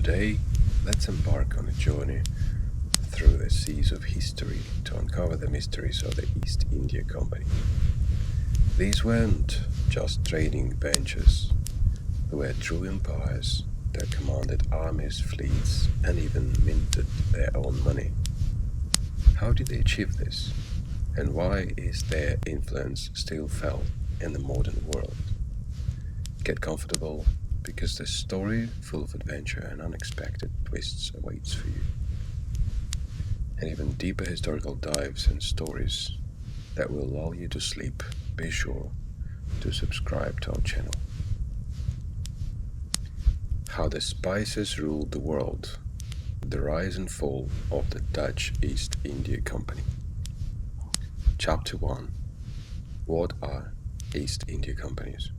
Today, let's embark on a journey through the seas of history to uncover the mysteries of the East India Company. These weren't just trading ventures, they were true empires that commanded armies, fleets, and even minted their own money. How did they achieve this? And why is their influence still felt in the modern world? Get comfortable, because the story, full of adventure and unexpected twists, awaits for you. And even deeper historical dives and stories that will lull you to sleep, be sure to subscribe to our channel. How the spices ruled the world, the rise and fall of the Dutch East India Company. Chapter 1. What are East India Companies?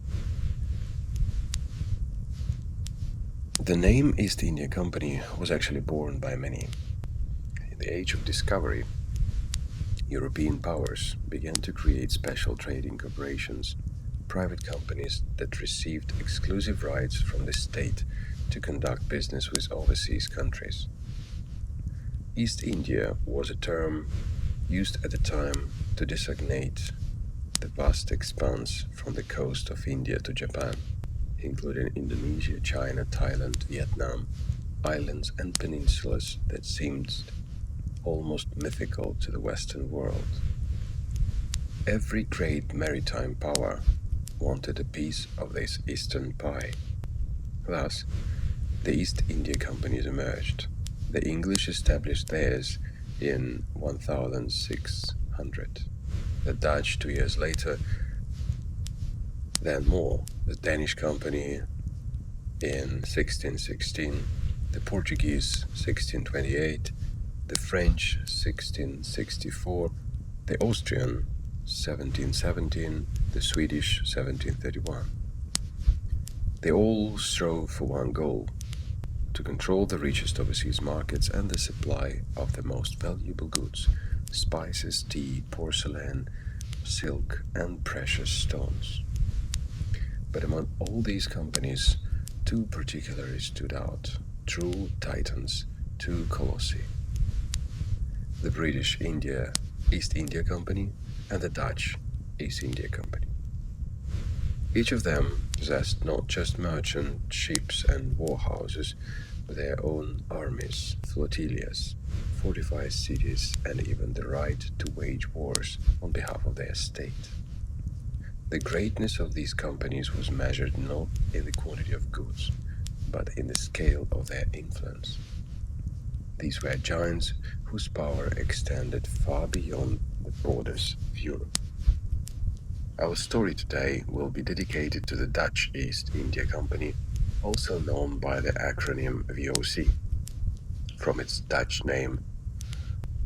The name East India Company was actually born by many. In the age of discovery, European powers began to create special trading corporations, private companies that received exclusive rights from the state to conduct business with overseas countries. East India was a term used at the time to designate the vast expanse from the coast of India to Japan, including Indonesia, China, Thailand, Vietnam, islands and peninsulas that seemed almost mythical to the Western world. Every great maritime power wanted a piece of this eastern pie. Thus, the East India Companies emerged. The English established theirs in 1600. The Dutch 2 years later, then more, the Danish Company in 1616, the Portuguese 1628, the French 1664, the Austrian 1717, the Swedish 1731. They all strove for one goal: to control the richest overseas markets and the supply of the most valuable goods: spices, tea, porcelain, silk, and precious stones. But among all these companies, two particularly stood out, true titans, two colossi: the British East India Company and the Dutch East India Company. Each of them possessed not just merchant ships and warehouses, but their own armies, flotillas, fortified cities, and even the right to wage wars on behalf of their state. The greatness of these companies was measured not in the quantity of goods, but in the scale of their influence. These were giants whose power extended far beyond the borders of Europe. Our story today will be dedicated to the Dutch East India Company, also known by the acronym VOC, from its Dutch name,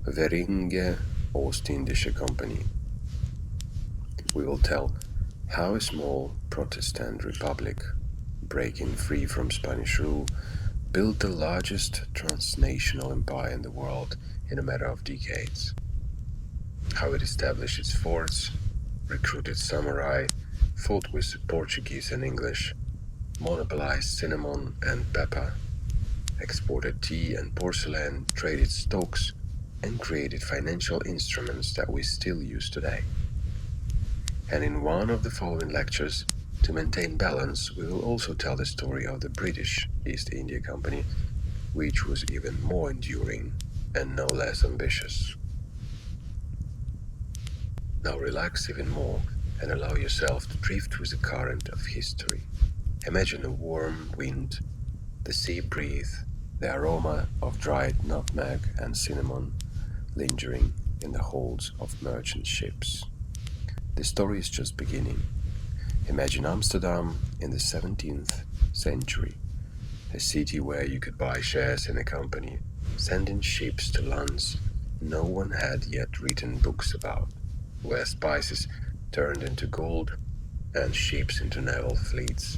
Verenigde Oost-Indische Company. We will tell how a small Protestant republic, breaking free from Spanish rule, built the largest transnational empire in the world in a matter of decades. How it established its forts, recruited samurai, fought with the Portuguese and English, monopolized cinnamon and pepper, exported tea and porcelain, traded stocks, and created financial instruments that we still use today. And in one of the following lectures, to maintain balance, we will also tell the story of the British East India Company, which was even more enduring and no less ambitious. Now relax even more and allow yourself to drift with the current of history. Imagine a warm wind, the sea breeze, the aroma of dried nutmeg and cinnamon lingering in the holds of merchant ships. The story is just beginning. Imagine Amsterdam in the 17th century, a city where you could buy shares in a company, send in ships to lands no one had yet written books about, where spices turned into gold and ships into naval fleets,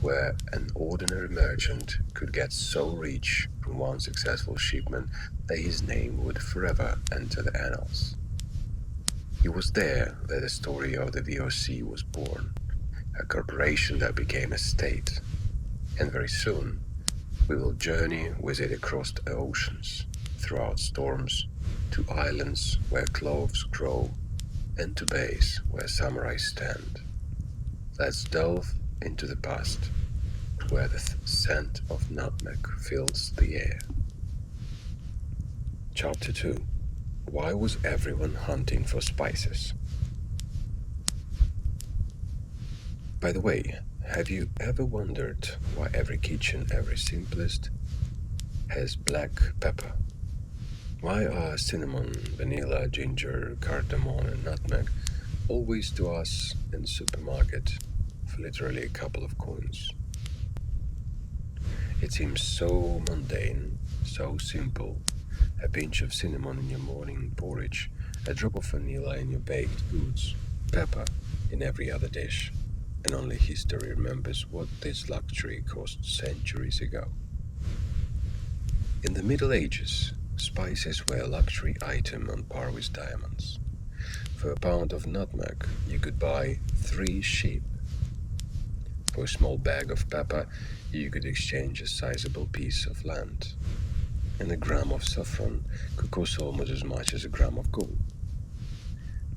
where an ordinary merchant could get so rich from one successful shipment that his name would forever enter the annals. It was there that the story of the VOC was born, a corporation that became a state, and very soon We will journey with it across the oceans, throughout storms, to islands where cloves grow, and to bays where samurais stand. Let's delve into the past, where the scent of nutmeg fills the air. Chapter 2. Why was everyone hunting for spices? By the way, have you ever wondered why every kitchen, every simplest, has black pepper? Why are cinnamon, vanilla, ginger, cardamom, and nutmeg always to us in the supermarket for literally a couple of coins? It seems so mundane, so simple. A pinch of cinnamon in your morning porridge, a drop of vanilla in your baked goods, pepper in every other dish, and only history remembers what this luxury cost centuries ago. In the Middle Ages, spices were a luxury item on par with diamonds. For a pound of nutmeg, you could buy 3 sheep. For a small bag of pepper, you could exchange a sizable piece of land. And a gram of saffron could cost almost as much as a gram of gold.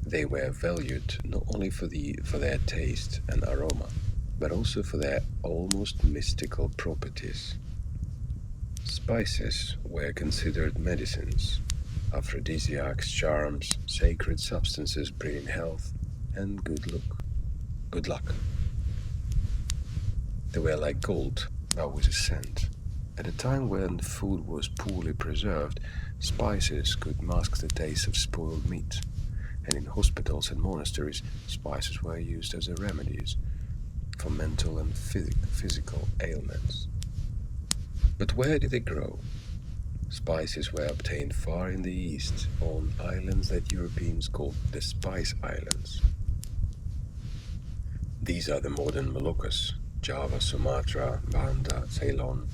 They were valued not only for their taste and aroma, but also for their almost mystical properties. Spices were considered medicines, aphrodisiacs, charms, sacred substances bringing health and good luck. They were like gold, but with a scent. At a time when food was poorly preserved, spices could mask the taste of spoiled meat, and in hospitals and monasteries, spices were used as remedies for mental and physical ailments. But where did they grow? Spices were obtained far in the east, on islands that Europeans called the Spice Islands. These are the modern Moluccas, Java, Sumatra, Banda, Ceylon.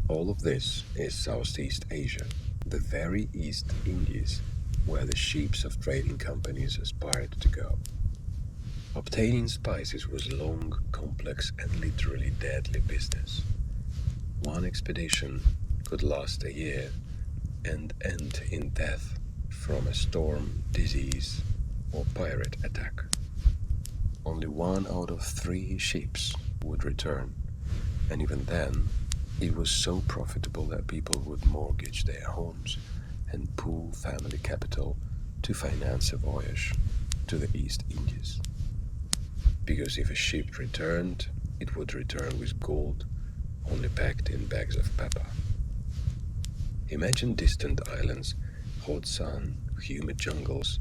All of this is Southeast Asia, the very East Indies, where the ships of trading companies aspired to go. Obtaining spices was a long, complex, and literally deadly business. One expedition could last a year and end in death from a storm, disease, or pirate attack. Only 1 out of 3 ships would return, and even then, it was so profitable that people would mortgage their homes and pool family capital to finance a voyage to the East Indies. Because if a ship returned, it would return with gold, only packed in bags of pepper. Imagine distant islands, hot sun, humid jungles,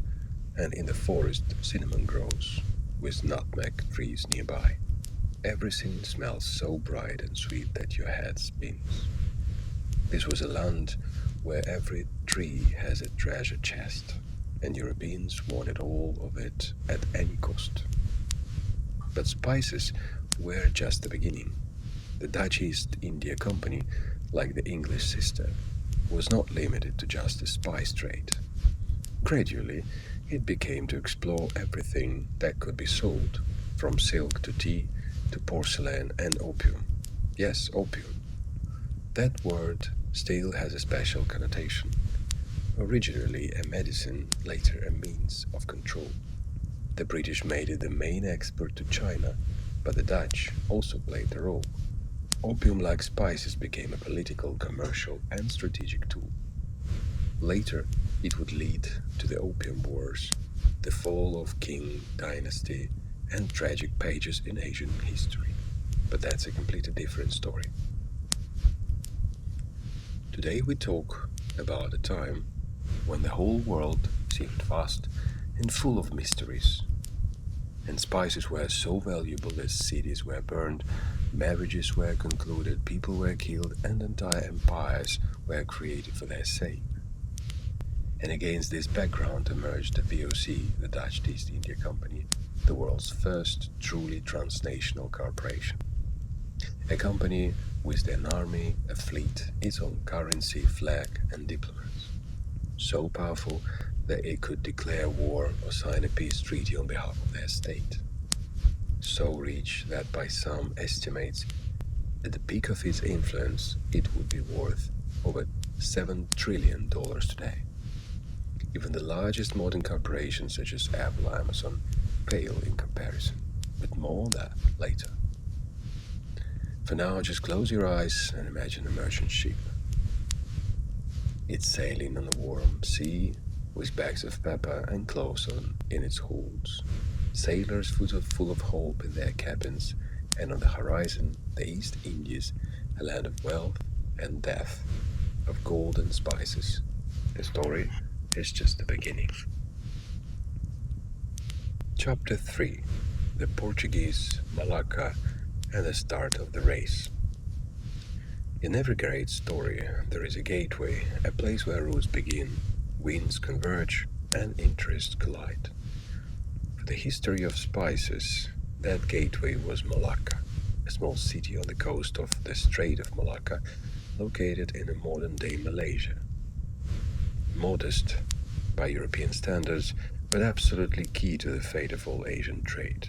and in the forest cinnamon grows, with nutmeg trees nearby. Everything smells so bright and sweet that your head spins. This was a land where every tree has a treasure chest, and Europeans wanted all of it at any cost. But spices were just the beginning. The Dutch East India Company, like the English sister, was not limited to just the spice trade. Gradually, it became to explore everything that could be sold, from silk to tea to porcelain and opium. Yes, opium. That word still has a special connotation. Originally a medicine, later a means of control. The British made it the main export to China, but the Dutch also played a role. Opium-like spices became a political, commercial, and strategic tool. Later, it would lead to the Opium Wars, the fall of Qing dynasty, and tragic pages in Asian history. But that's a completely different story. Today we talk about a time when the whole world seemed vast and full of mysteries. And spices were so valuable that cities were burned, marriages were concluded, people were killed, and entire empires were created for their sake. And against this background emerged the VOC, the Dutch East India Company, the world's first truly transnational corporation. A company with an army, a fleet, its own currency, flag, and diplomats. So powerful that it could declare war or sign a peace treaty on behalf of their state. So rich that by some estimates At the peak of its influence, it would be worth over $7 trillion today. Even the largest modern corporations such as Apple, Amazon, pale in comparison. But more on that later. For now, just close your eyes and imagine a merchant ship. It's sailing on a warm sea with bags of pepper and clothes in its holds. Sailors full of hope in their cabins, and on the horizon, the East Indies, a land of wealth and death, of gold and spices. The story is just the beginning. Chapter 3: The Portuguese, Malacca, and the start of the race. In every great story, there is a gateway, a place where routes begin, winds converge, and interests collide. For the history of spices, that gateway was Malacca, a small city on the coast of the Strait of Malacca, located in modern-day Malaysia. Modest by European standards, but absolutely key to the fate of all Asian trade.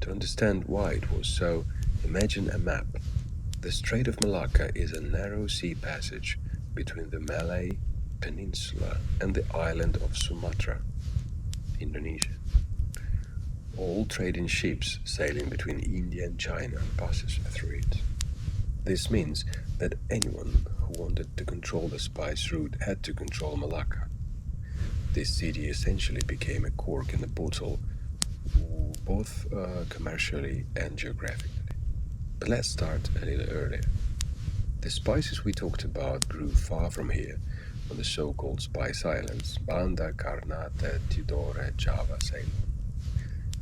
To understand why it was so, imagine a map. The Strait of Malacca is a narrow sea passage between the Malay Peninsula and the island of Sumatra, Indonesia. All trading ships sailing between India and China passes through it. This means that anyone who wanted to control the spice route had to control Malacca. This city essentially became a cork in the bottle, both commercially and geographically. But let's start a little earlier. The spices we talked about grew far from here, on the so-called Spice Islands, Banda, Ternate, Tidore, Java, Ceylon.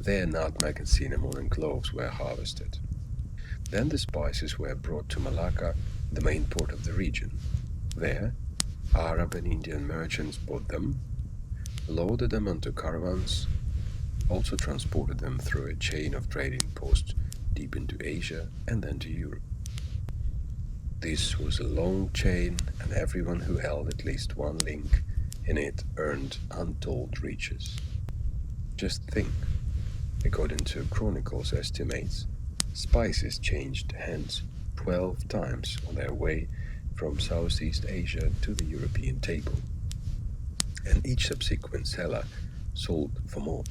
There nutmeg and cinnamon and cloves were harvested. Then the spices were brought to Malacca, the main port of the region. There, Arab and Indian merchants bought them, loaded them onto caravans, also transported them through a chain of trading posts deep into Asia and then to Europe. This was a long chain, and everyone who held at least one link in it earned untold riches. Just think, according to Chronicles estimates, spices changed hands 12 times on their way from Southeast Asia to the European table, and each subsequent seller sold for more.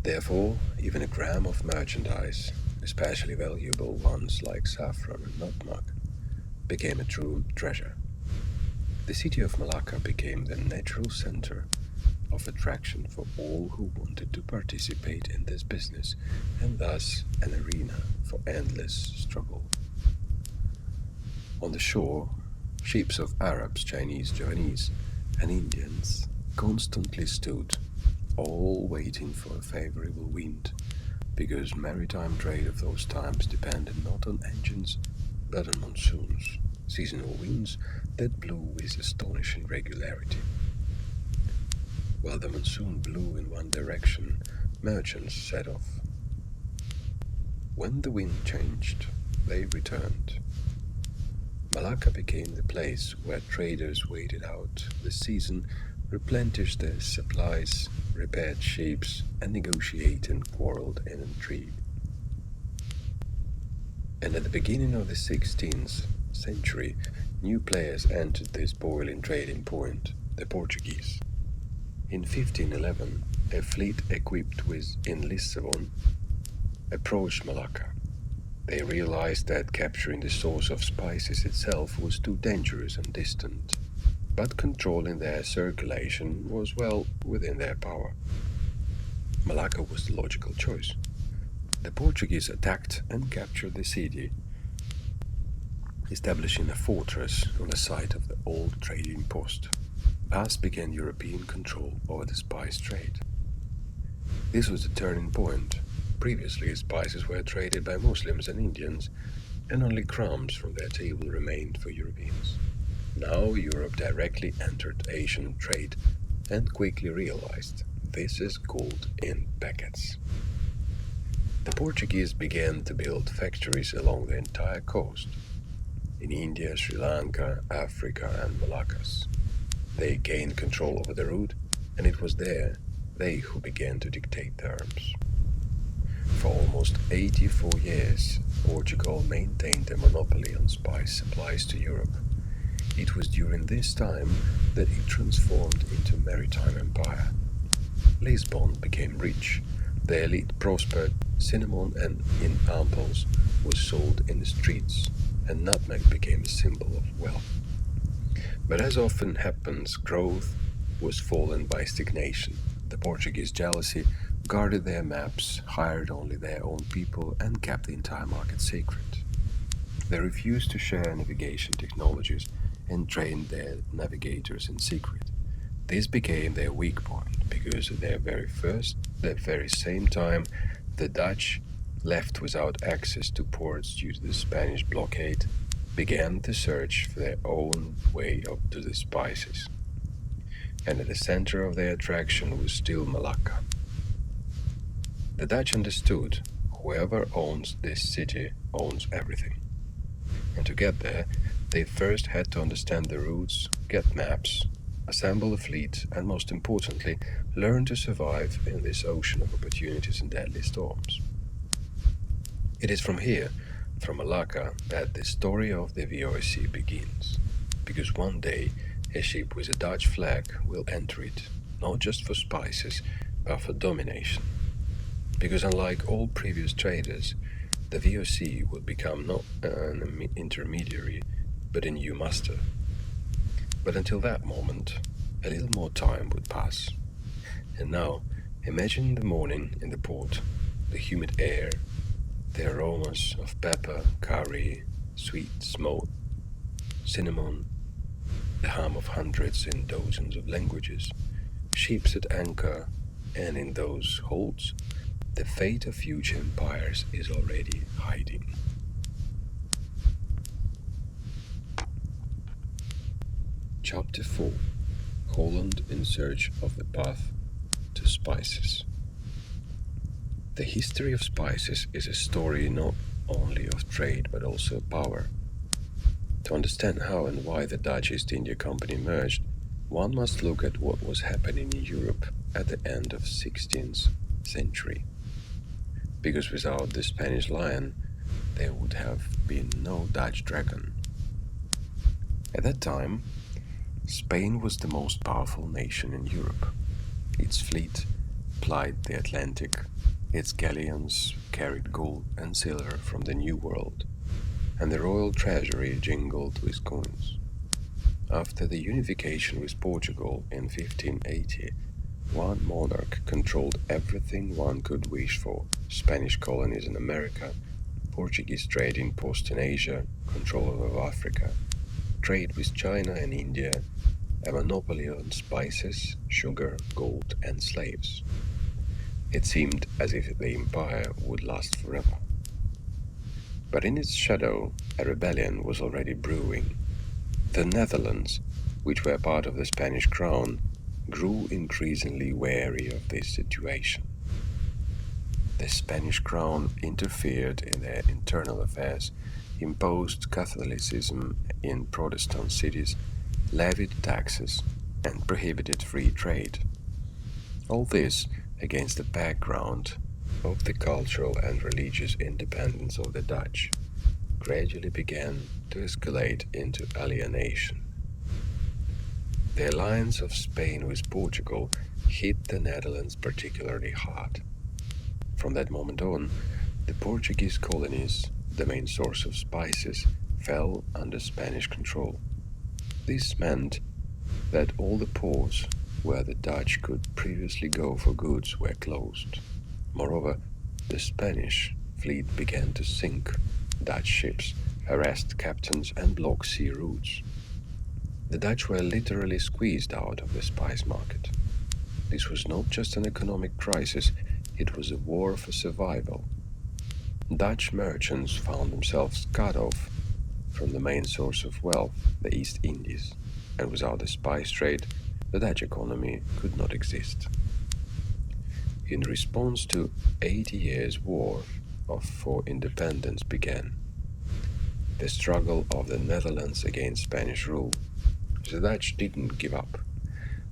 Therefore, even a gram of merchandise, especially valuable ones like saffron and nutmeg, became a true treasure. The city of Malacca became the natural center of attraction for all who wanted to participate in this business, and thus an arena for endless struggle. On the shore, ships of Arabs, Chinese, Javanese, and Indians constantly stood, all waiting for a favorable wind, because maritime trade of those times depended not on engines but on monsoons, seasonal winds that blew with astonishing regularity. While the monsoon blew in one direction, merchants set off. When the wind changed, they returned. Malacca became the place where traders waited out the season, replenished their supplies, repaired ships, and negotiated and quarreled and intrigued. And at the beginning of the 16th century, new players entered this boiling trading point, the Portuguese. In 1511, a fleet equipped in Lisbon approached Malacca. They realized that capturing the source of spices itself was too dangerous and distant, but controlling their circulation was well within their power. Malacca was the logical choice. The Portuguese attacked and captured the city, establishing a fortress on the site of the old trading post. Thus began European control over the spice trade. This was the turning point. Previously, spices were traded by Muslims and Indians, and only crumbs from their table remained for Europeans. Now Europe directly entered Asian trade and quickly realized this is gold in packets. The Portuguese began to build factories along the entire coast, in India, Sri Lanka, Africa, and Moluccas. They gained control over the route, and it was there they who began to dictate terms. For almost 84 years, Portugal maintained a monopoly on spice supplies to Europe. It was during this time that it transformed into a maritime empire. Lisbon became rich, the elite prospered, cinnamon and in amples was sold in the streets, and nutmeg became a symbol of wealth. But as often happens, growth was followed by stagnation. The Portuguese jealousy guarded their maps, hired only their own people, and kept the entire market secret. They refused to share navigation technologies and trained their navigators in secret. This became their weak point because at the very same time, the Dutch, left without access to ports due to the Spanish blockade, began to search for their own way up to the spices. And at the center of their attraction was still Malacca. The Dutch understood whoever owns this city owns everything. And to get there, they first had to understand the routes, get maps, assemble a fleet, and most importantly, learn to survive in this ocean of opportunities and deadly storms. It is from here, from Malacca, that the story of the VOC begins. Because one day, a ship with a Dutch flag will enter it, not just for spices, but for domination. Because unlike all previous traders, the VOC would become not an intermediary, but a new master. But until that moment, a little more time would pass. And now, imagine the morning in the port, the humid air, the aromas of pepper, curry, sweet smoke, cinnamon, the hum of hundreds and dozens of languages, ships at anchor, and in those holds, the fate of future empires is already hiding. Chapter 4: Holland in Search of the Path to Spices. The history of spices is a story not only of trade but also of power. To understand how and why the Dutch East India Company emerged, one must look at what was happening in Europe at the end of 16th century. Because without the Spanish lion, there would have been no Dutch dragon. At that time, Spain was the most powerful nation in Europe. Its fleet plied the Atlantic. Its galleons carried gold and silver from the New World, and the royal treasury jingled with coins. After the unification with Portugal in 1580, one monarch controlled everything one could wish for: Spanish colonies in America, Portuguese trading posts in Asia, control over Africa, trade with China and India, a monopoly on spices, sugar, gold, and slaves. It seemed as if the empire would last forever. But in its shadow, a rebellion was already brewing. The Netherlands, which were part of the Spanish crown, grew increasingly wary of this situation. The Spanish crown interfered in their internal affairs, imposed Catholicism in Protestant cities, levied taxes, and prohibited free trade. All this against the background of the cultural and religious independence of the Dutch gradually began to escalate into alienation. The alliance of Spain with Portugal hit the Netherlands particularly hard. From that moment on, the Portuguese colonies, the main source of spices, fell under Spanish control. This meant that all the ports where the Dutch could previously go for goods were closed. Moreover, the Spanish fleet began to sink. Dutch ships harassed captains and blocked sea routes. The Dutch were literally squeezed out of the spice market. This was not just an economic crisis, it was a war for survival. Dutch merchants found themselves cut off from the main source of wealth, the East Indies, and without the spice trade, the Dutch economy could not exist. In response to 80 years' war for independence began. The struggle of the Netherlands against Spanish rule. The Dutch didn't give up.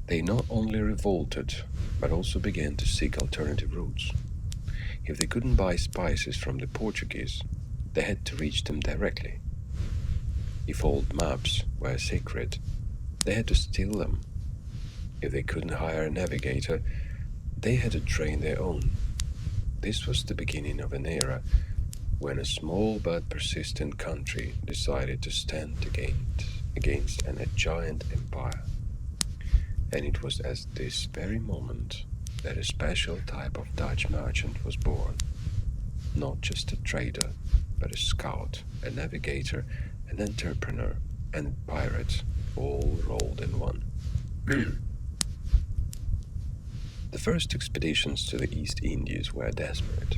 They not only revolted, but also began to seek alternative routes. If they couldn't buy spices from the Portuguese, they had to reach them directly. If old maps were secret, they had to steal them. If they couldn't hire a navigator, they had to train their own. This was the beginning of an era when a small but persistent country decided to stand against a giant empire. And it was at this very moment that a special type of Dutch merchant was born. Not just a trader, but a scout, a navigator, an entrepreneur, and a pirate, all rolled in one. The first expeditions to the East Indies were desperate.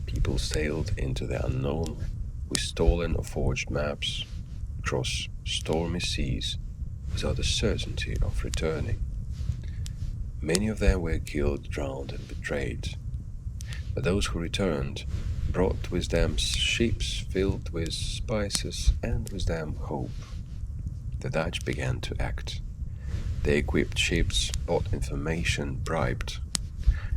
People sailed into the unknown with stolen or forged maps, across stormy seas, without the certainty of returning. Many of them were killed, drowned, and betrayed. But those who returned brought with them ships filled with spices and with them hope. The Dutch began to act. They equipped ships, bought information, bribed.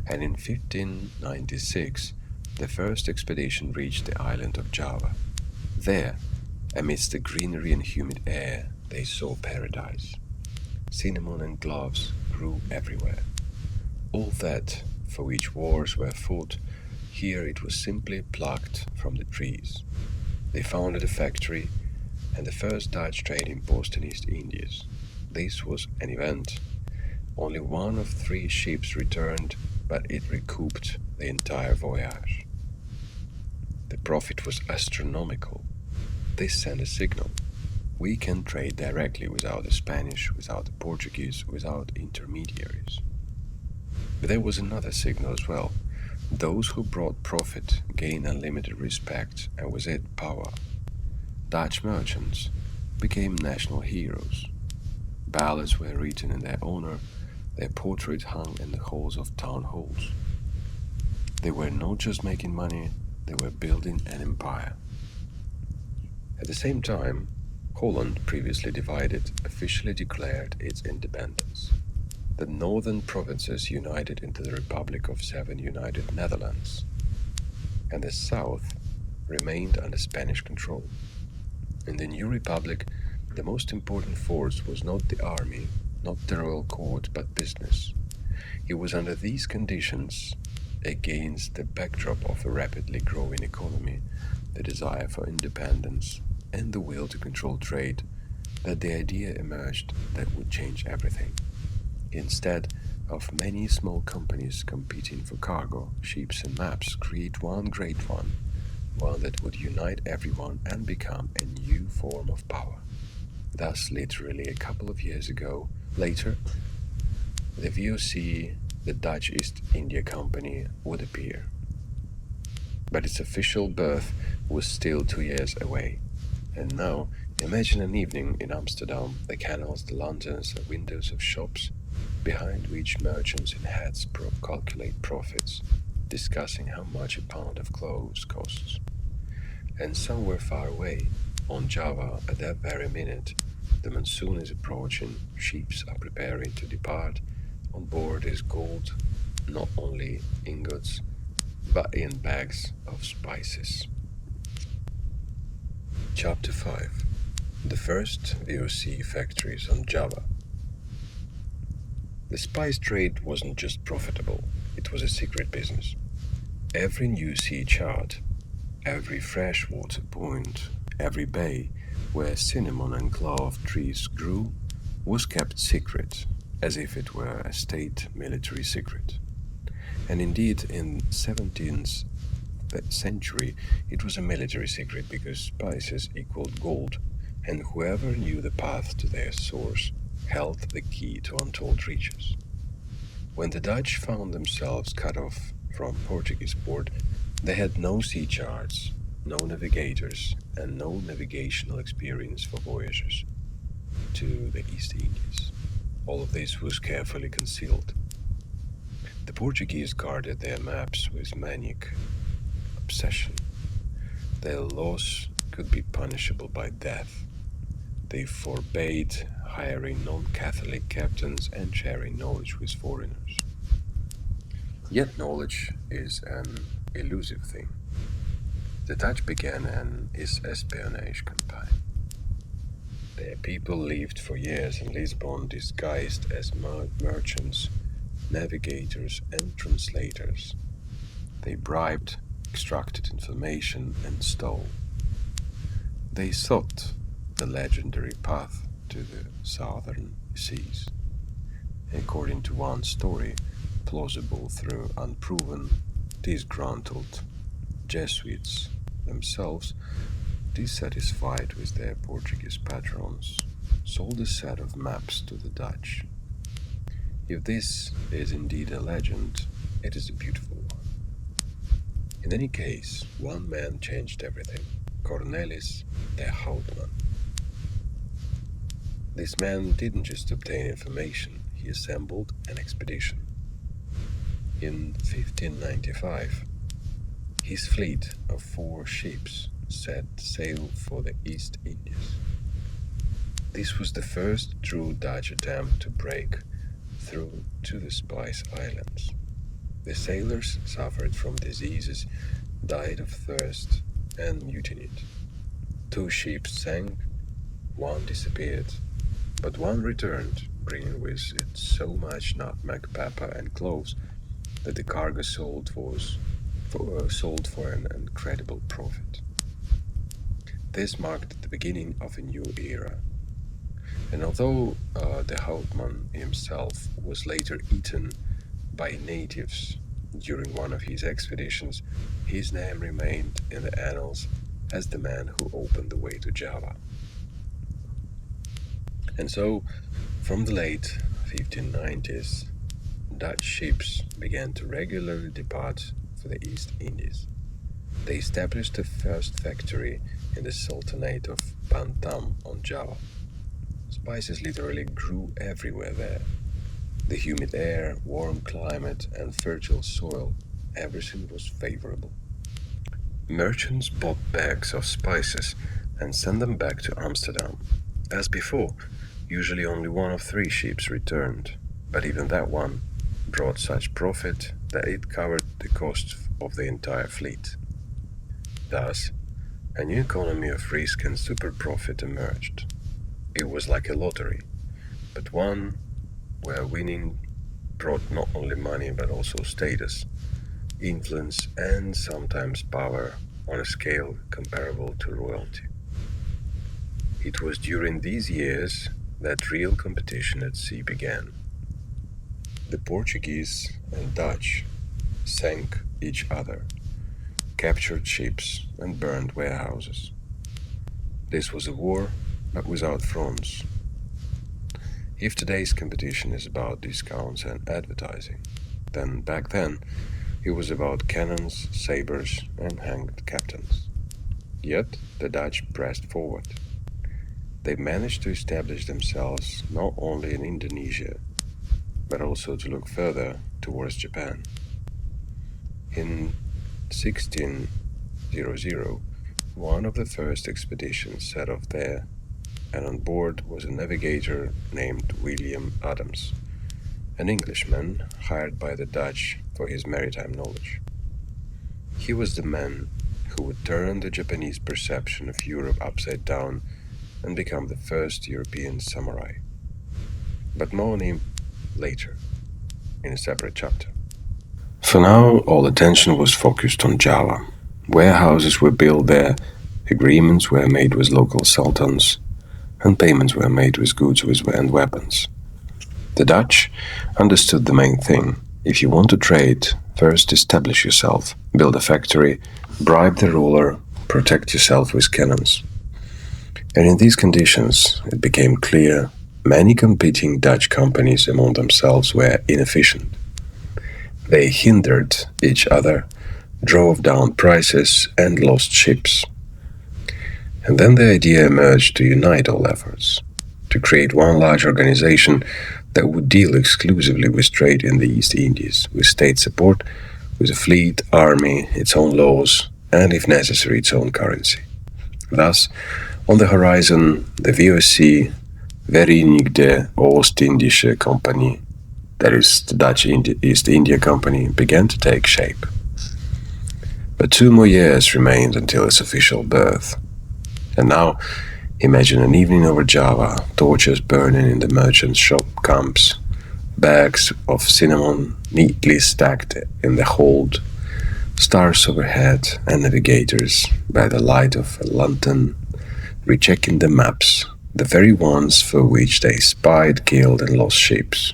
And in 1596, the first expedition reached the island of Java. There, amidst the greenery and humid air, they saw paradise. Cinnamon and cloves grew everywhere. All that for which wars were fought, here it was simply plucked from the trees. They founded a factory and the first Dutch trading post in East Indies. This was an event. Only one of 3 ships returned, but it recouped the entire voyage. The profit was astronomical. This sent a signal. We can trade directly without the Spanish, without the Portuguese, without intermediaries. But there was another signal as well. Those who brought profit gained unlimited respect and with it power. Dutch merchants became national heroes. Ballads were written in their honor, their portraits hung in the halls of town halls. They were not just making money, they were building an empire. At the same time, Holland, previously divided, officially declared its independence. The northern provinces united into the Republic of 7 United Netherlands, and the south remained under Spanish control. In the new republic, the most important force was not the army, not the royal court, but business. It was under these conditions, against the backdrop of a rapidly growing economy, the desire for independence, and the will to control trade, that the idea emerged that would change everything. Instead of many small companies competing for cargo, ships, and maps, create one great one that would unite everyone and become a new form of power. Thus, literally a couple of years later, the VOC, the Dutch East India Company, would appear. But its official birth was still 2 years away. And now, imagine an evening in Amsterdam, the canals, the lanterns, the windows of shops, behind which merchants in hats calculate profits, discussing how much a pound of clothes costs. And somewhere far away, on Java, at that very minute, the monsoon is approaching, ships are preparing to depart. On board is gold, not only ingots, but in bags of spices. Chapter 5. The first VOC factories on Java. The spice trade wasn't just profitable, it was a secret business. Every new sea chart, every freshwater point, every bay where cinnamon and clove trees grew was kept secret, as if it were a state military secret. And indeed, in 17th century, it was a military secret because spices equaled gold, and whoever knew the path to their source held the key to untold riches. When the Dutch found themselves cut off from Portuguese port, they had no sea charts, no navigators, and no navigational experience for voyagers to the East Indies. All of this was carefully concealed. The Portuguese guarded their maps with maniac obsession. Their laws could be punishable by death. They forbade hiring non-Catholic captains and sharing knowledge with foreigners. Yet knowledge is an elusive thing. The Dutch began an espionage campaign. Their people lived for years in Lisbon disguised as merchants, navigators, and translators. They bribed, extracted information, and stole. They sought the legendary path to the southern seas. According to one story, plausible through unproven, disgruntled Jesuits themselves, dissatisfied with their Portuguese patrons, sold a set of maps to the Dutch. If this is indeed a legend, it is a beautiful one. In any case, one man changed everything: Cornelis de Houtman. This man didn't just obtain information, he assembled an expedition. In 1595, his fleet of 4 ships set sail for the East Indies. This was the first true Dutch attempt to break through to the Spice Islands. The sailors suffered from diseases, died of thirst, and mutinied. 2 ships sank, 1 disappeared, but 1 returned, bringing with it so much nutmeg, pepper, and cloves that the cargo sold for an incredible profit. This marked the beginning of a new era. And although de Houtman himself was later eaten by natives during one of his expeditions, his name remained in the annals as the man who opened the way to Java. And so, from the late 1590s, Dutch ships began to regularly depart for the East Indies. They established the first factory in the Sultanate of Bantam on Java. Spices literally grew everywhere there. The humid air, warm climate, and fertile soil, everything was favorable. Merchants bought bags of spices and sent them back to Amsterdam. As before, usually only 1 of 3 ships returned, but even that one brought such profit that it covered the cost of the entire fleet. Thus, a new economy of risk and super profit emerged. It was like a lottery, but one where winning brought not only money but also status, influence, and sometimes power on a scale comparable to royalty. It was during these years that real competition at sea began. The Portuguese and Dutch sank each other, captured ships, and burned warehouses. This was a war, but without fronts. If today's competition is about discounts and advertising, then back then it was about cannons, sabers, and hanged captains. Yet the Dutch pressed forward. They managed to establish themselves not only in Indonesia, but also to look further towards Japan. In 1600, one of the first expeditions set off there, and on board was a navigator named William Adams, an Englishman hired by the Dutch for his maritime knowledge. He was the man who would turn the Japanese perception of Europe upside down and become the first European samurai. But more on him later, in a separate chapter. For now, all attention was focused on Java. Warehouses were built there, agreements were made with local sultans, and payments were made with goods and weapons. The Dutch understood the main thing. If you want to trade, first establish yourself, build a factory, bribe the ruler, protect yourself with cannons. And in these conditions, it became clear many competing Dutch companies among themselves were inefficient. They hindered each other, drove down prices, and lost ships. And then the idea emerged to unite all efforts, to create one large organization that would deal exclusively with trade in the East Indies, with state support, with a fleet, army, its own laws, and if necessary, its own currency. Thus, on the horizon, the VOC, Verenigde Oost-Indische Company, that is the Dutch East India Company, began to take shape. But 2 more years remained until his official birth. And now, imagine an evening over Java, torches burning in the merchant's shop camps, bags of cinnamon neatly stacked in the hold, stars overhead, and navigators by the light of a lantern rechecking the maps, the very ones for which they spied, killed, and lost ships.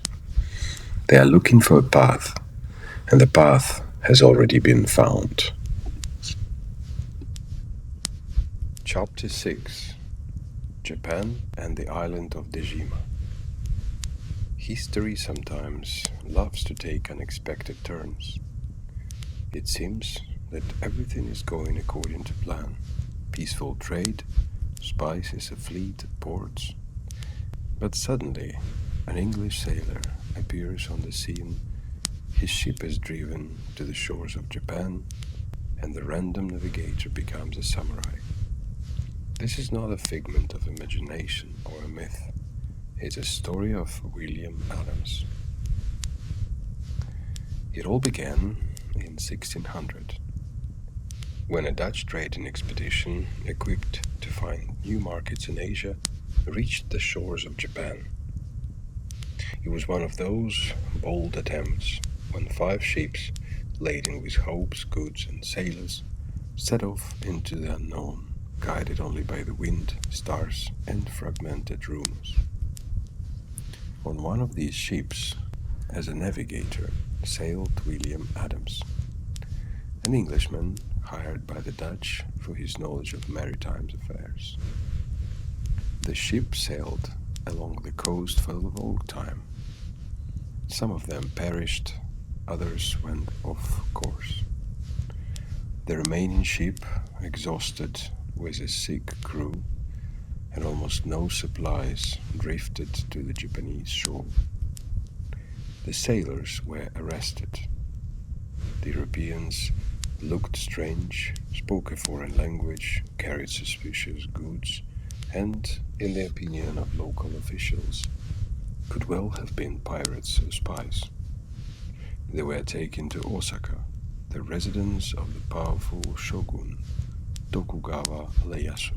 They are looking for a path, and the path has already been found. Chapter 6: Japan and the Island of Dejima. History sometimes loves to take unexpected turns. It seems that everything is going according to plan. Peaceful trade, spices a fleet at ports. But suddenly, an English sailor appears on the scene. His ship is driven to the shores of Japan, and the random navigator becomes a samurai. This is not a figment of imagination or a myth. It's a story of William Adams. It all began in 1600, when a Dutch trading expedition, equipped to find new markets in Asia, reached the shores of Japan. It was one of those bold attempts when 5 ships, laden with hopes, goods, and sailors, set off into the unknown, guided only by the wind, stars, and fragmented rumors. On one of these ships, as a navigator, sailed William Adams, an Englishman hired by the Dutch for his knowledge of maritime affairs. The ship sailed along the coast for a long time. Some of them perished, others went off course. The remaining ship, exhausted, with a sick crew and almost no supplies, drifted to the Japanese shore. The sailors were arrested. The Europeans looked strange, spoke a foreign language, carried suspicious goods, and, in the opinion of local officials, could well have been pirates or spies. They were taken to Osaka, the residence of the powerful shogun Tokugawa Ieyasu.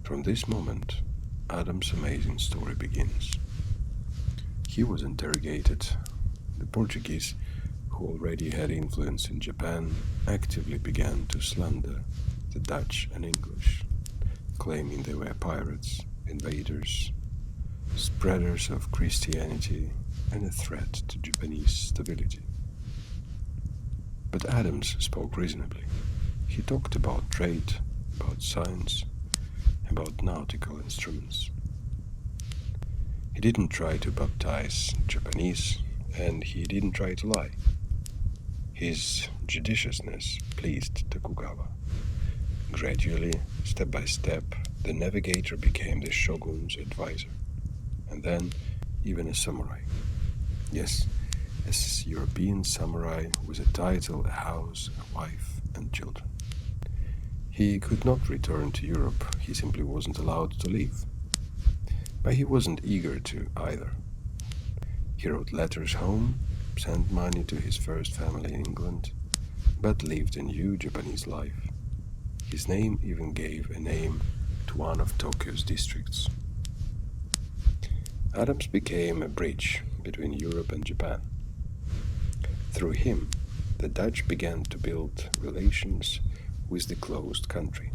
From this moment, Adam's amazing story begins. He was interrogated. The Portuguese, who already had influence in Japan, actively began to slander the Dutch and English, claiming they were pirates, invaders, spreaders of Christianity, and a threat to Japanese stability. But Adams spoke reasonably. He talked about trade, about science, about nautical instruments. He didn't try to baptize Japanese, and he didn't try to lie. His judiciousness pleased Tokugawa. Gradually, step by step, the navigator became the shogun's advisor, and then even a samurai. Yes, a European samurai with a title, a house, a wife, and children. He could not return to Europe, he simply wasn't allowed to leave. But he wasn't eager to either. He wrote letters home, sent money to his first family in England, but lived a new Japanese life. His name even gave a name to one of Tokyo's districts. Adams became a bridge between Europe and Japan. Through him, the Dutch began to build relations with the closed country.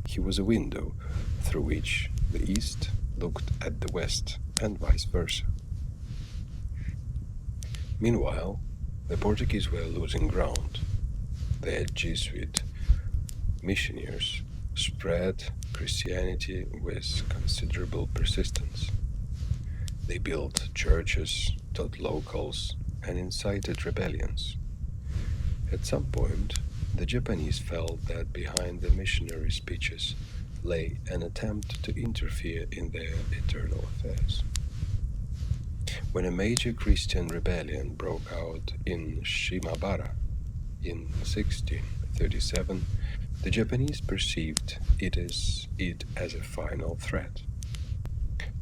He was a window through which the East looked at the West, and vice versa. Meanwhile, the Portuguese were losing ground. The Jesuit missionaries spread Christianity with considerable persistence. They built churches, taught locals, and incited rebellions. At some point, the Japanese felt that behind the missionary speeches lay an attempt to interfere in their internal affairs. When a major Christian rebellion broke out in Shimabara in 1637, the Japanese perceived it as a final threat.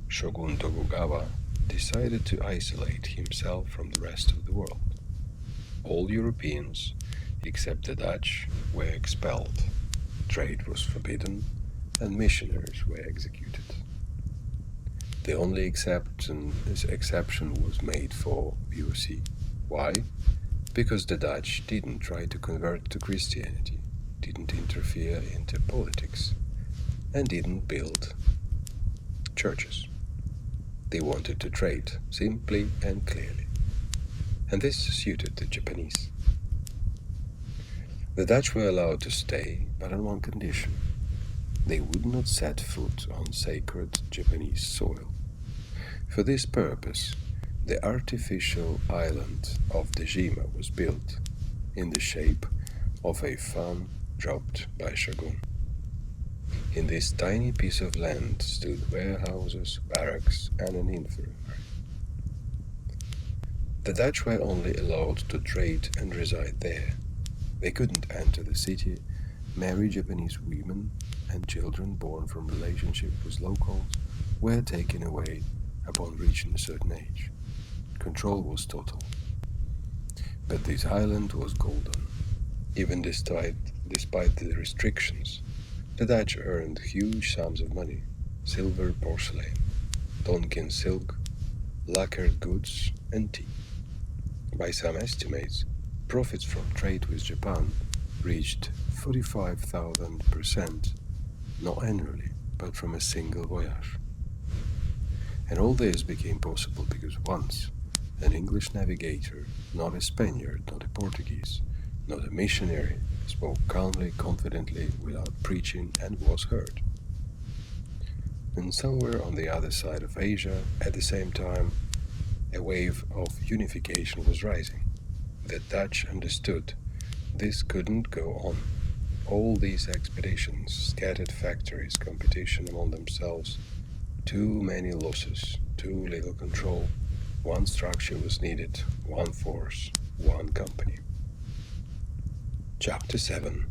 Shogun Tokugawa decided to isolate himself from the rest of the world. All Europeans, except the Dutch were expelled, trade was forbidden, and missionaries were executed. The only exception was made for VOC. Why? Because the Dutch didn't try to convert to Christianity, didn't interfere into politics, and didn't build churches. They wanted to trade, simply and clearly. And this suited the Japanese. The Dutch were allowed to stay, but on one condition. They would not set foot on sacred Japanese soil. For this purpose, the artificial island of Dejima was built in the shape of a fan dropped by Shogun. In this tiny piece of land stood warehouses, barracks, and an infirmary. The Dutch were only allowed to trade and reside there. They couldn't enter the city, marry Japanese women, and children born from relationship with locals were taken away upon reaching a certain age. Control was total. But this island was golden. Even despite the restrictions, the Dutch earned huge sums of money: silver, porcelain, Tonkin silk, lacquered goods, and tea. By some estimates, profits from trade with Japan reached 45,000%, not annually, but from a single voyage. And all this became possible because once an English navigator, not a Spaniard, not a Portuguese, not a missionary, spoke calmly, confidently, without preaching, and was heard. And somewhere on the other side of Asia, at the same time, a wave of unification was rising. The Dutch understood this couldn't go on. All these expeditions, scattered factories, competition among themselves, too many losses, too little control. One structure was needed, one force, one company. Chapter 7.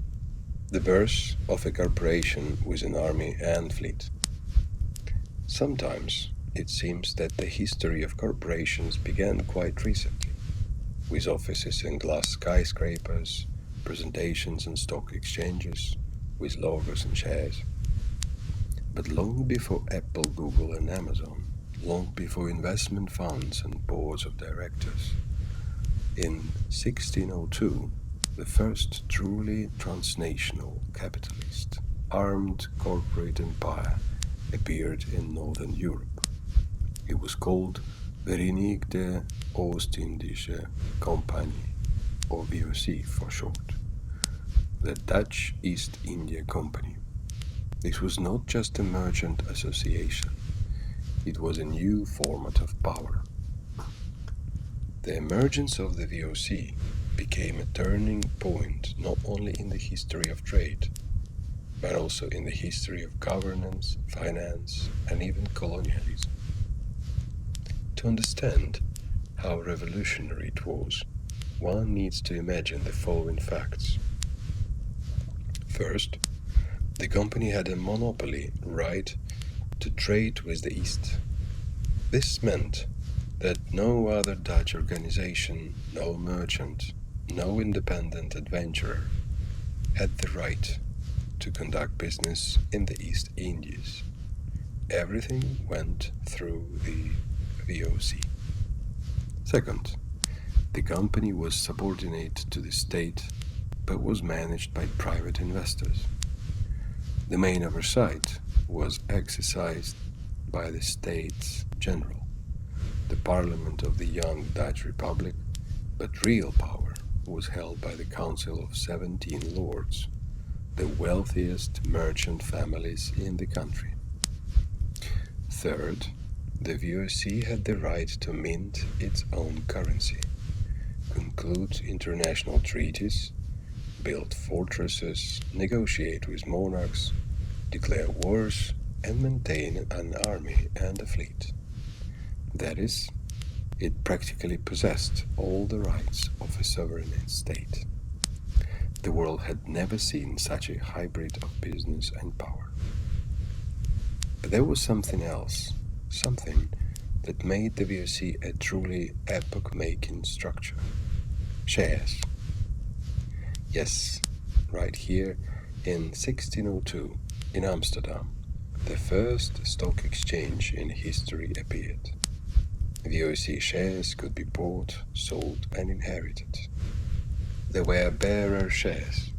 The birth of a corporation with an army and fleet. Sometimes it seems that the history of corporations began quite recently, with offices in glass skyscrapers, presentations and stock exchanges, with logos and shares. But long before Apple, Google, and Amazon, long before investment funds and boards of directors, in 1602, the first truly transnational capitalist, armed corporate empire appeared in Northern Europe. It was called Verenigde Oost-Indische Compagnie, or VOC for short, the Dutch East India Company. This was not just a merchant association, it was a new format of power. The emergence of the VOC became a turning point not only in the history of trade, but also in the history of governance, finance, and even colonialism. To understand how revolutionary it was, one needs to imagine the following facts. First, the company had a monopoly right to trade with the East. This meant that no other Dutch organization, no merchant, no independent adventurer had the right to conduct business in the East Indies. Everything went through the VOC. Second, the company was subordinate to the state but was managed by private investors. The main oversight was exercised by the States General, the Parliament of the young Dutch Republic, but real power was held by the Council of 17 Lords, the wealthiest merchant families in the country. Third, the VOC had the right to mint its own currency, conclude international treaties, build fortresses, negotiate with monarchs, declare wars, and maintain an army and a fleet. That is, it practically possessed all the rights of a sovereign state. The world had never seen such a hybrid of business and power. But there was something else, something that made the VOC a truly epoch-making structure: shares. Yes, right here in 1602 in Amsterdam, the first stock exchange in history appeared. VOC shares could be bought, sold, and inherited. They were bearer shares.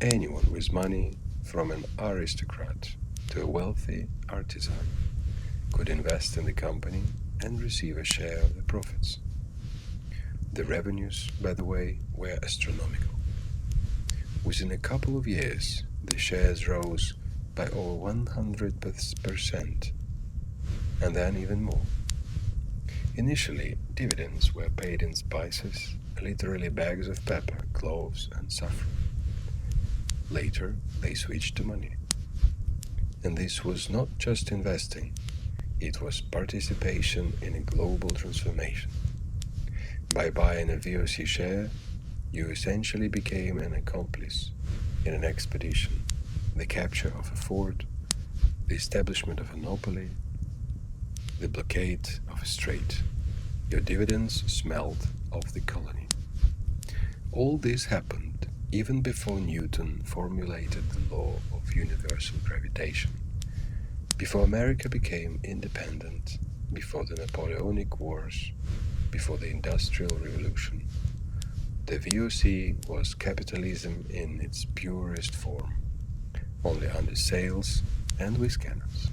Anyone with money, from an aristocrat to a wealthy artisan, could invest in the company and receive a share of the profits. The revenues, by the way, were astronomical. Within a couple of years, the shares rose by over 100%, and then even more. Initially, dividends were paid in spices, literally bags of pepper, cloves, and saffron. Later, they switched to money. And this was not just investing, it was participation in a global transformation. By buying a VOC share, you essentially became an accomplice in an expedition, the capture of a fort, the establishment of a monopoly, the blockade of a strait. Your dividends smelled of the colony. All this happened even before Newton formulated the law of universal gravitation, before America became independent, before the Napoleonic Wars, before the Industrial Revolution. The VOC was capitalism in its purest form, only under sails and with cannons.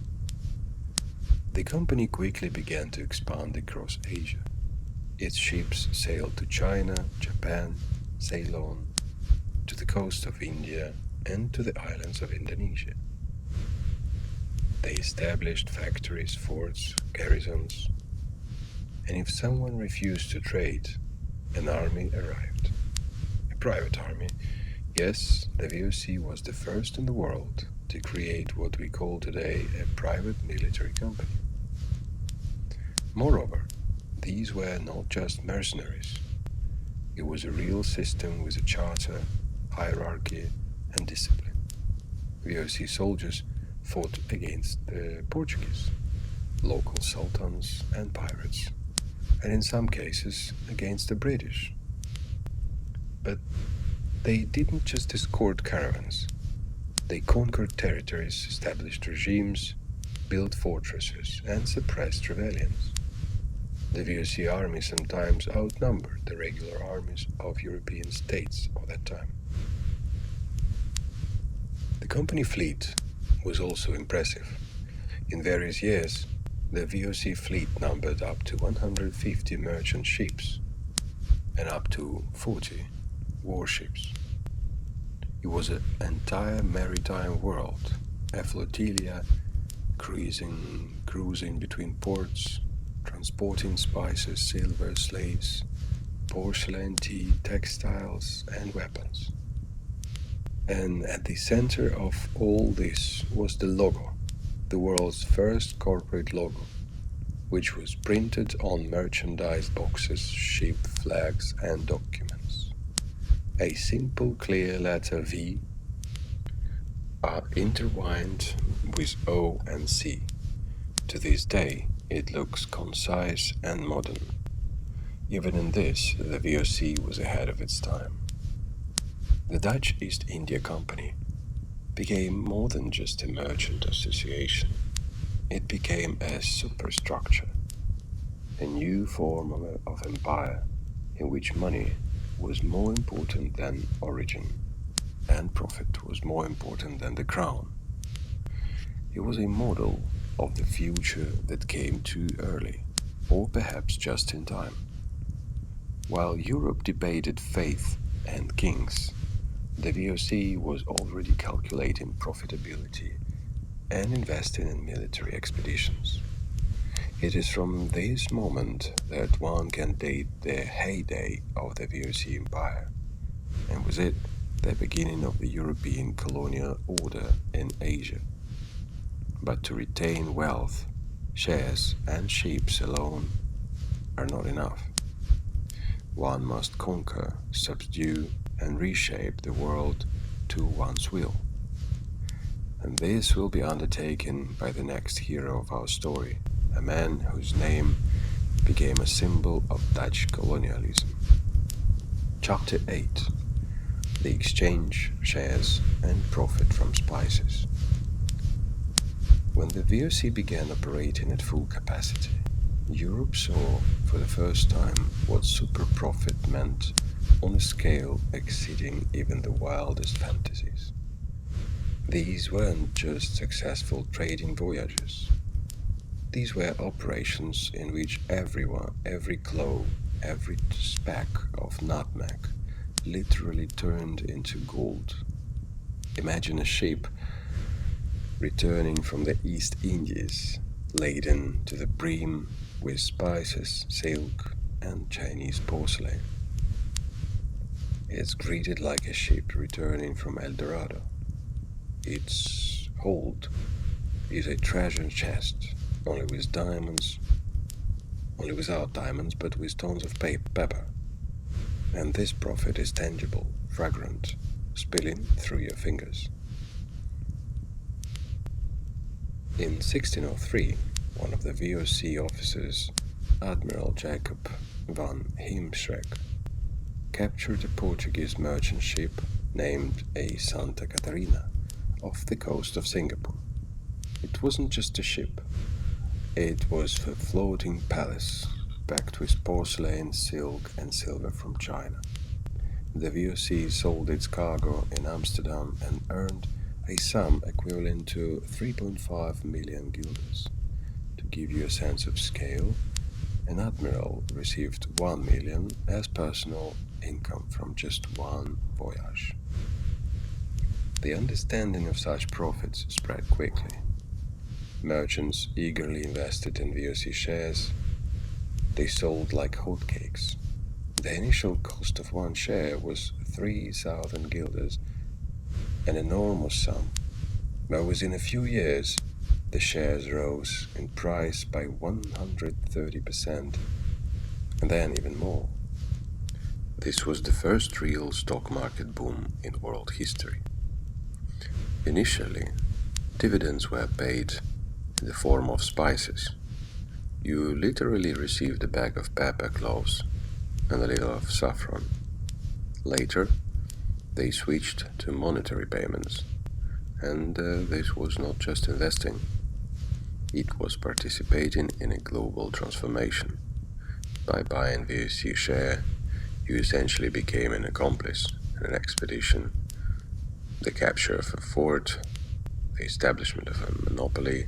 The company quickly began to expand across Asia. Its ships sailed to China, Japan, Ceylon, to the coast of India, and to the islands of Indonesia. They established factories, forts, garrisons, and if someone refused to trade, an army arrived. A private army. Yes, the VOC was the first in the world to create what we call today a private military company. Moreover, these were not just mercenaries. It was a real system with a charter, hierarchy, and discipline. VOC soldiers fought against the Portuguese, local sultans and pirates, and in some cases against the British. But they didn't just escort caravans. They conquered territories, established regimes, built fortresses, and suppressed rebellions. The VOC army sometimes outnumbered the regular armies of European states of that time. The company fleet was also impressive. In various years, the VOC fleet numbered up to 150 merchant ships and up to 40 warships. It was an entire maritime world, a flotilla cruising between ports, transporting spices, silver, slaves, porcelain, tea, textiles, and weapons. And at the center of all this was the logo, the world's first corporate logo, which was printed on merchandise boxes, ship flags, and documents. A simple, clear letter V intertwined with O and C. To this day, it looks concise and modern. Even in this, the VOC was ahead of its time. The Dutch East India Company became more than just a merchant association. It became a superstructure, a new form of empire in which money was more important than origin, and profit was more important than the crown. It was a model of the future that came too early, or perhaps just in time. While Europe debated faith and kings, the VOC was already calculating profitability and investing in military expeditions. It is from this moment that one can date the heyday of the VOC empire, and with it, the beginning of the European colonial order in Asia. But to retain wealth, shares, and ships alone are not enough. One must conquer, subdue, and reshape the world to one's will. And this will be undertaken by the next hero of our story, a man whose name became a symbol of Dutch colonialism. Chapter 8. They exchange shares and profit from spices. When the VOC began operating at full capacity, Europe saw for the first time what super profit meant on a scale exceeding even the wildest fantasies. These weren't just successful trading voyages. These were operations in which everyone, every clove, every speck of nutmeg literally turned into gold. Imagine a ship returning from the East Indies, laden to the brim with spices, silk, and Chinese porcelain. It's greeted like a ship returning from El Dorado. Its hold is a treasure chest, only with diamonds, only without diamonds, but with tons of pepper. And this profit is tangible, fragrant, spilling through your fingers. In 1603, one of the VOC officers, Admiral Jacob van Heemskerk, captured a Portuguese merchant ship named a Santa Catarina off the coast of Singapore. It wasn't just a ship, it was a floating palace packed with porcelain, silk, and silver from China. The VOC sold its cargo in Amsterdam and earned a sum equivalent to 3.5 million guilders. To give you a sense of scale, an admiral received 1 million as personal income from just one voyage. The understanding of such profits spread quickly. Merchants eagerly invested in VOC shares. They sold like hotcakes. The initial cost of one share was 3,000 guilders, an enormous sum, but within a few years the shares rose in price by 130%, and then even more. This was the first real stock market boom in world history. Initially, dividends were paid in the form of spices. You literally received a bag of pepper, cloves, and a little of saffron. Later, they switched to monetary payments, and this was not just investing, it was participating in a global transformation. By buying VOC share, you essentially became an accomplice in an expedition, the capture of a fort, the establishment of a monopoly,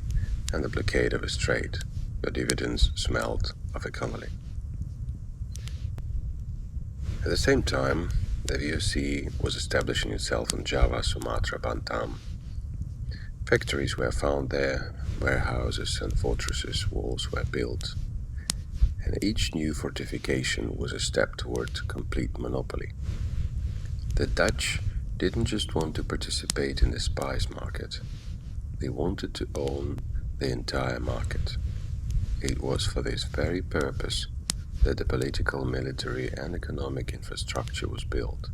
and the blockade of a strait. Your dividends smelled of economy. At the same time, the VOC was establishing itself on Java, Sumatra, Bantam. Factories were found there, warehouses and fortresses, walls were built, and each new fortification was a step toward complete monopoly. The Dutch didn't just want to participate in the spice market, they wanted to own the entire market. It was for this very purpose that the political, military, and economic infrastructure was built.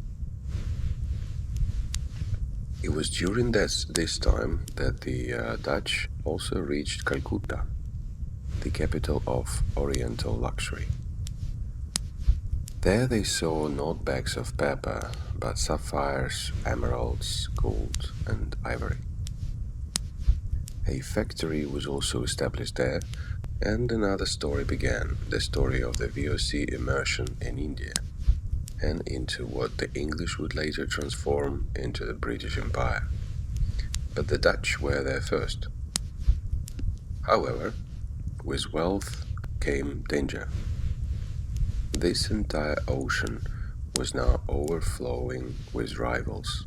It was during this time that the Dutch also reached Calcutta, the capital of Oriental luxury. There they saw not bags of pepper, but sapphires, emeralds, gold, and ivory. A factory was also established there, and another story began, the story of the VOC immersion in India, and into what the English would later transform into the British Empire. But the Dutch were there first. However, with wealth came danger. This entire ocean was now overflowing with rivals.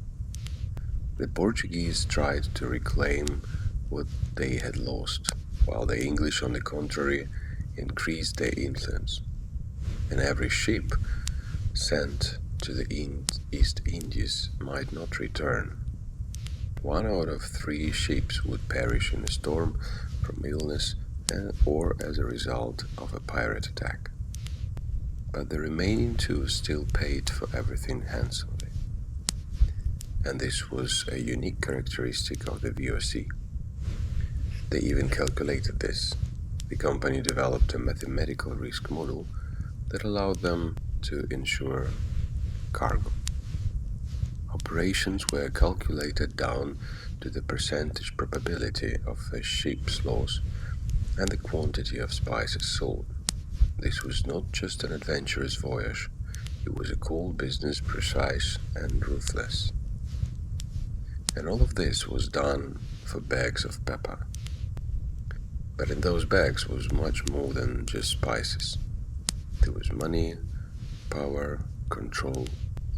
The Portuguese tried to reclaim what they had lost, while the English, on the contrary, increased their influence, and every ship sent to the East Indies might not return. 1 out of 3 ships would perish in a storm from illness or as a result of a pirate attack. But the remaining 2 still paid for everything handsomely. And this was a unique characteristic of the VOC. They even calculated this. The company developed a mathematical risk model that allowed them to insure cargo. operations were calculated down to the percentage probability of a ship's loss and the quantity of spices sold. This was not just an adventurous voyage, it was a cold business, precise and ruthless. And all of this was done for bags of pepper. But in those bags was much more than just spices. There was money, power, control,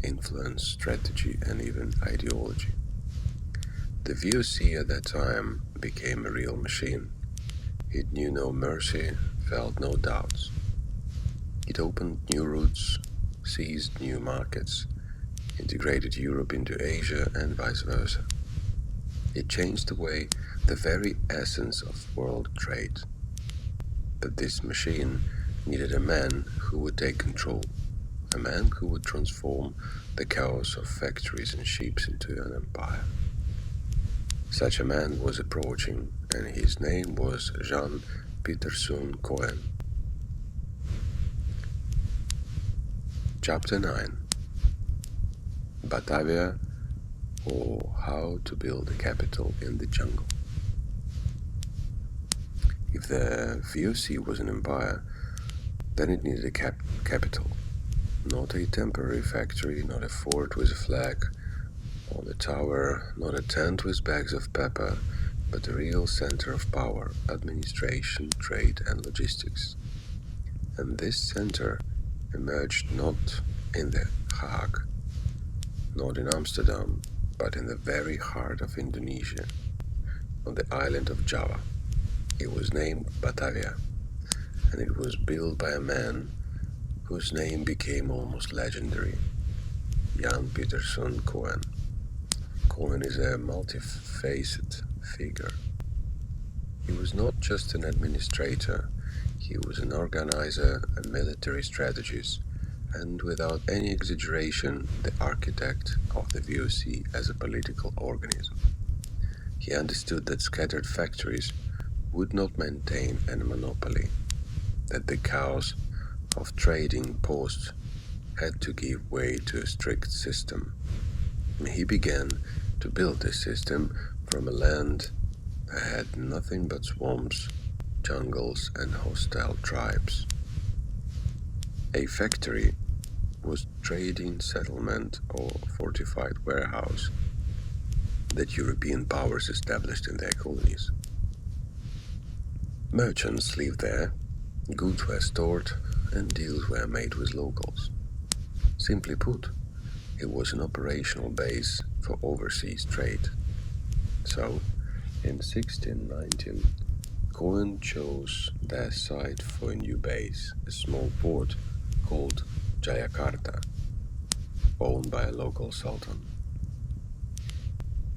influence, strategy, and even ideology. The VOC at that time became a real machine. It knew no mercy, felt no doubts. It opened new routes, seized new markets, integrated Europe into Asia and vice versa. It changed the very essence of world trade. But this machine needed a man who would take control, a man who would transform the chaos of factories and ships into an empire. Such a man was approaching, and his name was Jan Pieterszoon Cohen. Chapter 9: Batavia, or How to Build a Capital in the Jungle. If the VOC was an empire, then it needed a capital, not a temporary factory, not a fort with a flag on the tower, not a tent with bags of pepper, but a real center of power, administration, trade, and logistics. And this center emerged not in The Hague, not in Amsterdam, but in the very heart of Indonesia, on the island of Java. It was named Batavia, and it was built by a man whose name became almost legendary, Jan Pieterszoon Cohen. Cohen is a multifaceted figure. He was not just an administrator, he was an organizer, a military strategist, and without any exaggeration, the architect of the VOC as a political organism. He understood that scattered factories would not maintain a monopoly, that the chaos of trading posts had to give way to a strict system. And he began to build this system from a land that had nothing but swamps, jungles, and hostile tribes. A factory was trading settlement or fortified warehouse that European powers established in their colonies. Merchants lived there, goods were stored, and deals were made with locals. Simply put, it was an operational base for overseas trade. So, in 1619, Cohen chose their site for a new base, a small port called Jayakarta, owned by a local sultan.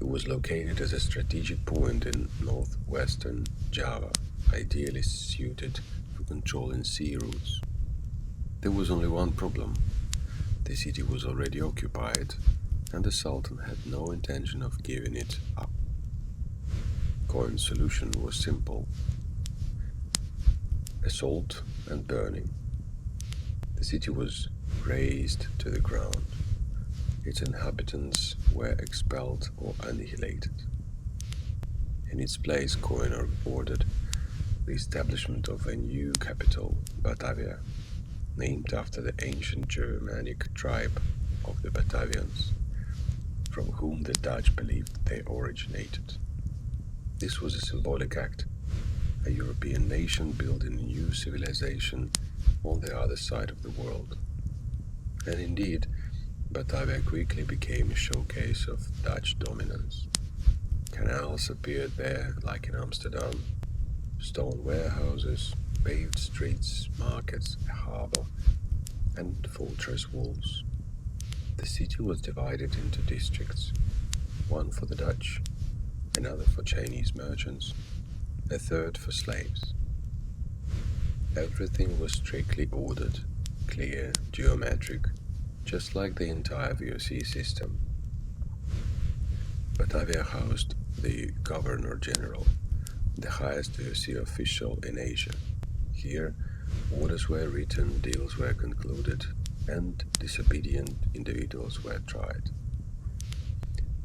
It was located as a strategic point in northwestern Java, ideally suited for controlling sea routes. There was only one problem. The city was already occupied, and the sultan had no intention of giving it up. Cohen's solution was simple: assault and burning. The city was razed to the ground. Its inhabitants were expelled or annihilated. In its place, Cohen ordered the establishment of a new capital, Batavia, named after the ancient Germanic tribe of the Batavians, from whom the Dutch believed they originated. This was a symbolic act, a European nation building a new civilization on the other side of the world. And indeed, Batavia quickly became a showcase of Dutch dominance. Canals appeared there like in Amsterdam, stone warehouses, paved streets, markets, a harbour, and fortress walls. The city was divided into districts, one for the Dutch, another for Chinese merchants, a third for slaves. Everything was strictly ordered, clear, geometric, just like the entire VOC system. Batavia housed the Governor General, the highest VOC official in Asia. Here, orders were written, deals were concluded, and disobedient individuals were tried.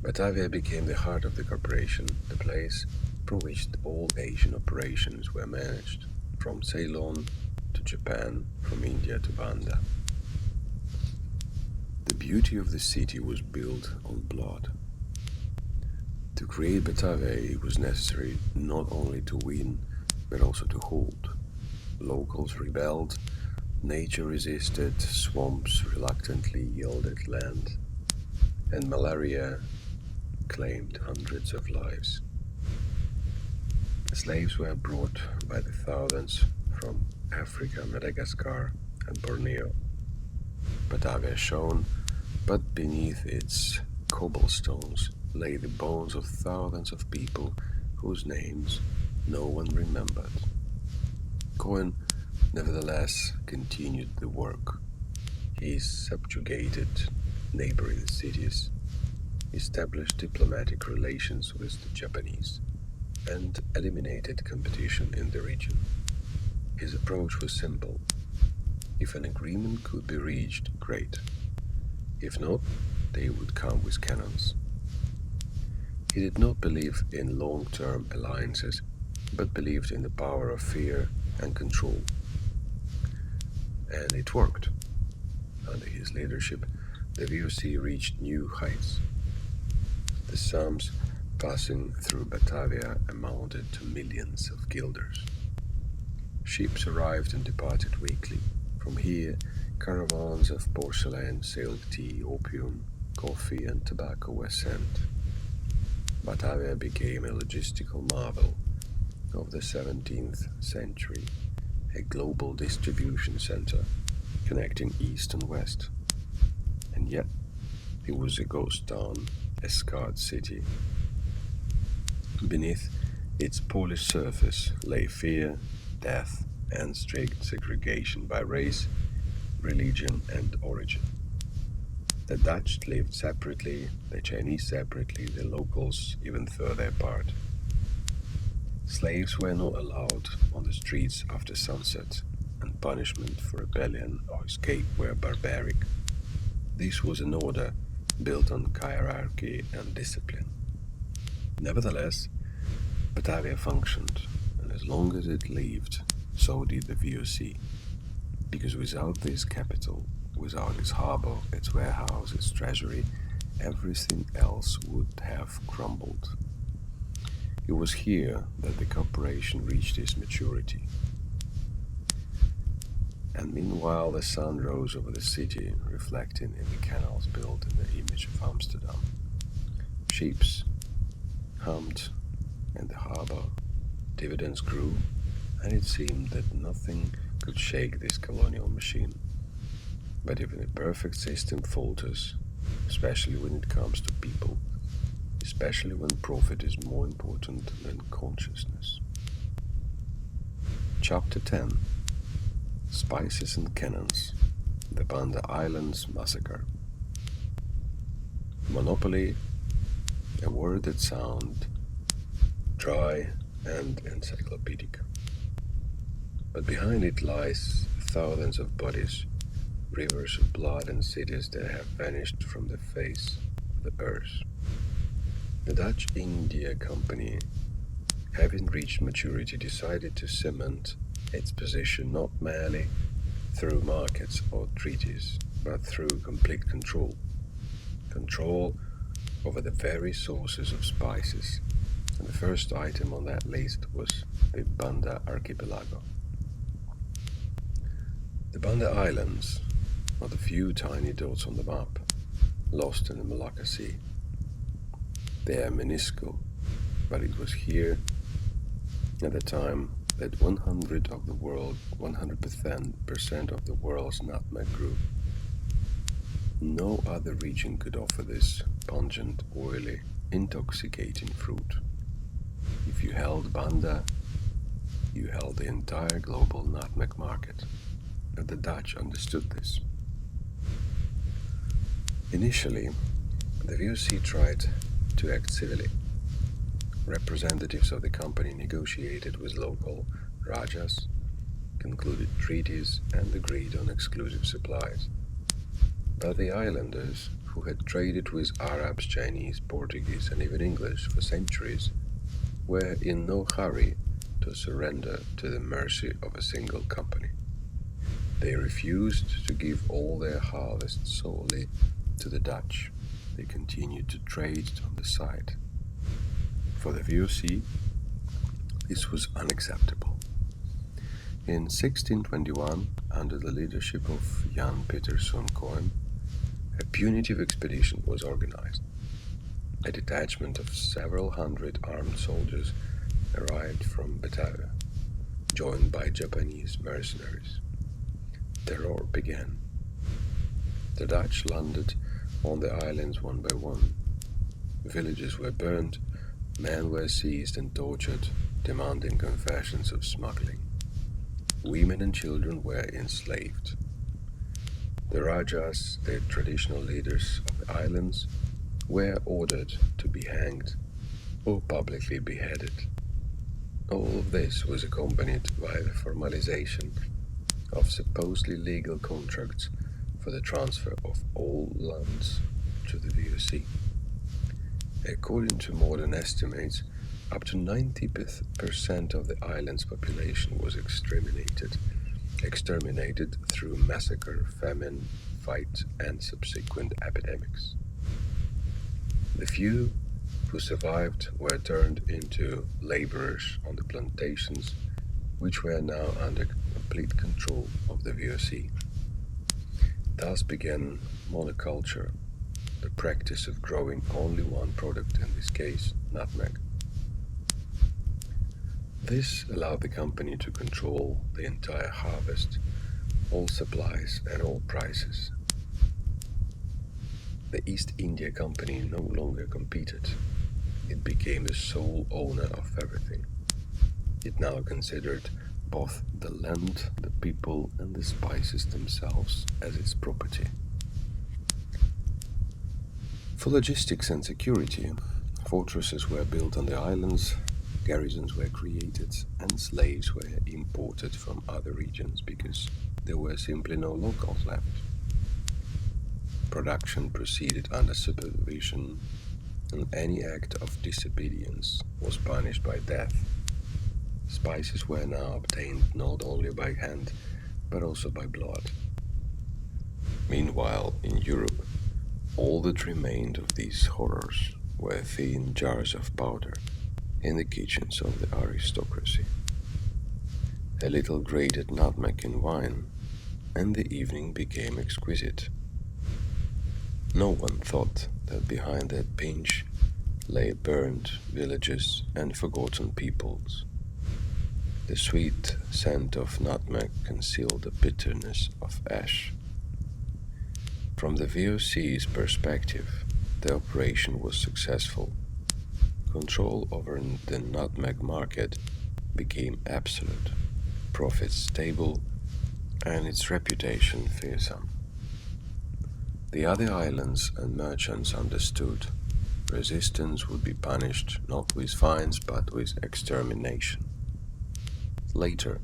Batavia became the heart of the corporation, the place from which all Asian operations were managed, from Ceylon to Japan, from India to Banda. The beauty of the city was built on blood. To create Batavia, it was necessary not only to win, but also to hold. Locals rebelled, nature resisted, swamps reluctantly yielded land, and malaria claimed hundreds of lives. Slaves were brought by the thousands from Africa, Madagascar, and Borneo. Batavia shone, but beneath its cobblestones lay the bones of thousands of people whose names no one remembered. Cohen, nevertheless, continued the work. He subjugated neighboring cities, established diplomatic relations with the Japanese, and eliminated competition in the region. His approach was simple. If an agreement could be reached, great. If not, they would come with cannons. He did not believe in long-term alliances, but believed in the power of fear and control. And it worked. Under his leadership, the VOC reached new heights. The sums passing through Batavia amounted to millions of guilders. Ships arrived and departed weekly. From here, caravans of porcelain, silk, tea, opium, coffee, and tobacco were sent. Batavia became a logistical marvel of the 17th century, a global distribution center connecting east and west. And yet, it was a ghost town, a scarred city. Beneath its polished surface lay fear, death, and strict segregation by race, religion, and origin. The Dutch lived separately, the Chinese separately, the locals even further apart. Slaves were not allowed on the streets after sunset, and punishment for rebellion or escape were barbaric. This was an order built on hierarchy and discipline. Nevertheless, Batavia functioned, and as long as it lived, so did the VOC. Because without this capital, without its harbor, its warehouse, its treasury, everything else would have crumbled. It was here that the corporation reached its maturity. And meanwhile the sun rose over the city, reflecting in the canals built in the image of Amsterdam. Ships hummed in the harbor, dividends grew, and it seemed that nothing could shake this colonial machine. But even a perfect system falters, especially when it comes to people, especially when profit is more important than consciousness. Chapter 10: Spices and Cannons, the Banda Islands Massacre. Monopoly, a word that sounds dry and encyclopedic. But behind it lies thousands of bodies, rivers of blood, and cities that have vanished from the face of the earth. The Dutch India Company, having reached maturity, decided to cement its position not merely through markets or treaties, but through complete control. Control over the very sources of spices. And the first item on that list was the Banda Archipelago. The Banda Islands are the few tiny dots on the map, lost in the Malacca Sea. They are minuscule, but it was here at the time that 100% of the world's nutmeg grew. No other region could offer this pungent, oily, intoxicating fruit. If you held Banda, you held the entire global nutmeg market. But the Dutch understood this. Initially, the VOC tried to act civilly. Representatives of the company negotiated with local rajas, concluded treaties, and agreed on exclusive supplies. But the islanders, who who had traded with Arabs, Chinese, Portuguese, and even English for centuries, were in no hurry to surrender to the mercy of a single company. They refused to give all their harvest solely to the Dutch. They continued to trade on the side. For the VOC, this was unacceptable. In 1621, under the leadership of Jan Pieterszoon Coen, a punitive expedition was organized. A detachment of several hundred armed soldiers arrived from Batavia, joined by Japanese mercenaries. Terror began. The Dutch landed on the islands one by one. Villages were burned, men were seized and tortured, demanding confessions of smuggling. Women and children were enslaved. The Rajas, the traditional leaders of the islands, were ordered to be hanged or publicly beheaded. All of this was accompanied by the formalization of supposedly legal contracts for the transfer of all lands to the VOC. According to modern estimates, up to 90% of the island's population was exterminated through massacre, famine, fight, and subsequent epidemics. The few who survived were turned into laborers on the plantations, which were now under complete control of the VOC. Thus began monoculture, the practice of growing only one product, in this case, nutmeg. This allowed the company to control the entire harvest, all supplies and all prices. The East India Company no longer competed. It became the sole owner of everything. It now considered both the land, the people, and the spices themselves as its property. For logistics and security, fortresses were built on the islands, garrisons were created, and slaves were imported from other regions because there were simply no locals left. Production proceeded under supervision, and any act of disobedience was punished by death. Spices were now obtained not only by hand, but also by blood. Meanwhile, in Europe, all that remained of these horrors were thin jars of powder in the kitchens of the aristocracy. A little grated nutmeg in wine, and the evening became exquisite. No one thought that behind that pinch lay burned villages and forgotten peoples. The sweet scent of nutmeg concealed the bitterness of ash. From the VOC's perspective, the operation was successful. Control over the nutmeg market became absolute, profits stable, and its reputation fearsome. The other islands and merchants understood resistance would be punished not with fines but with extermination. Later,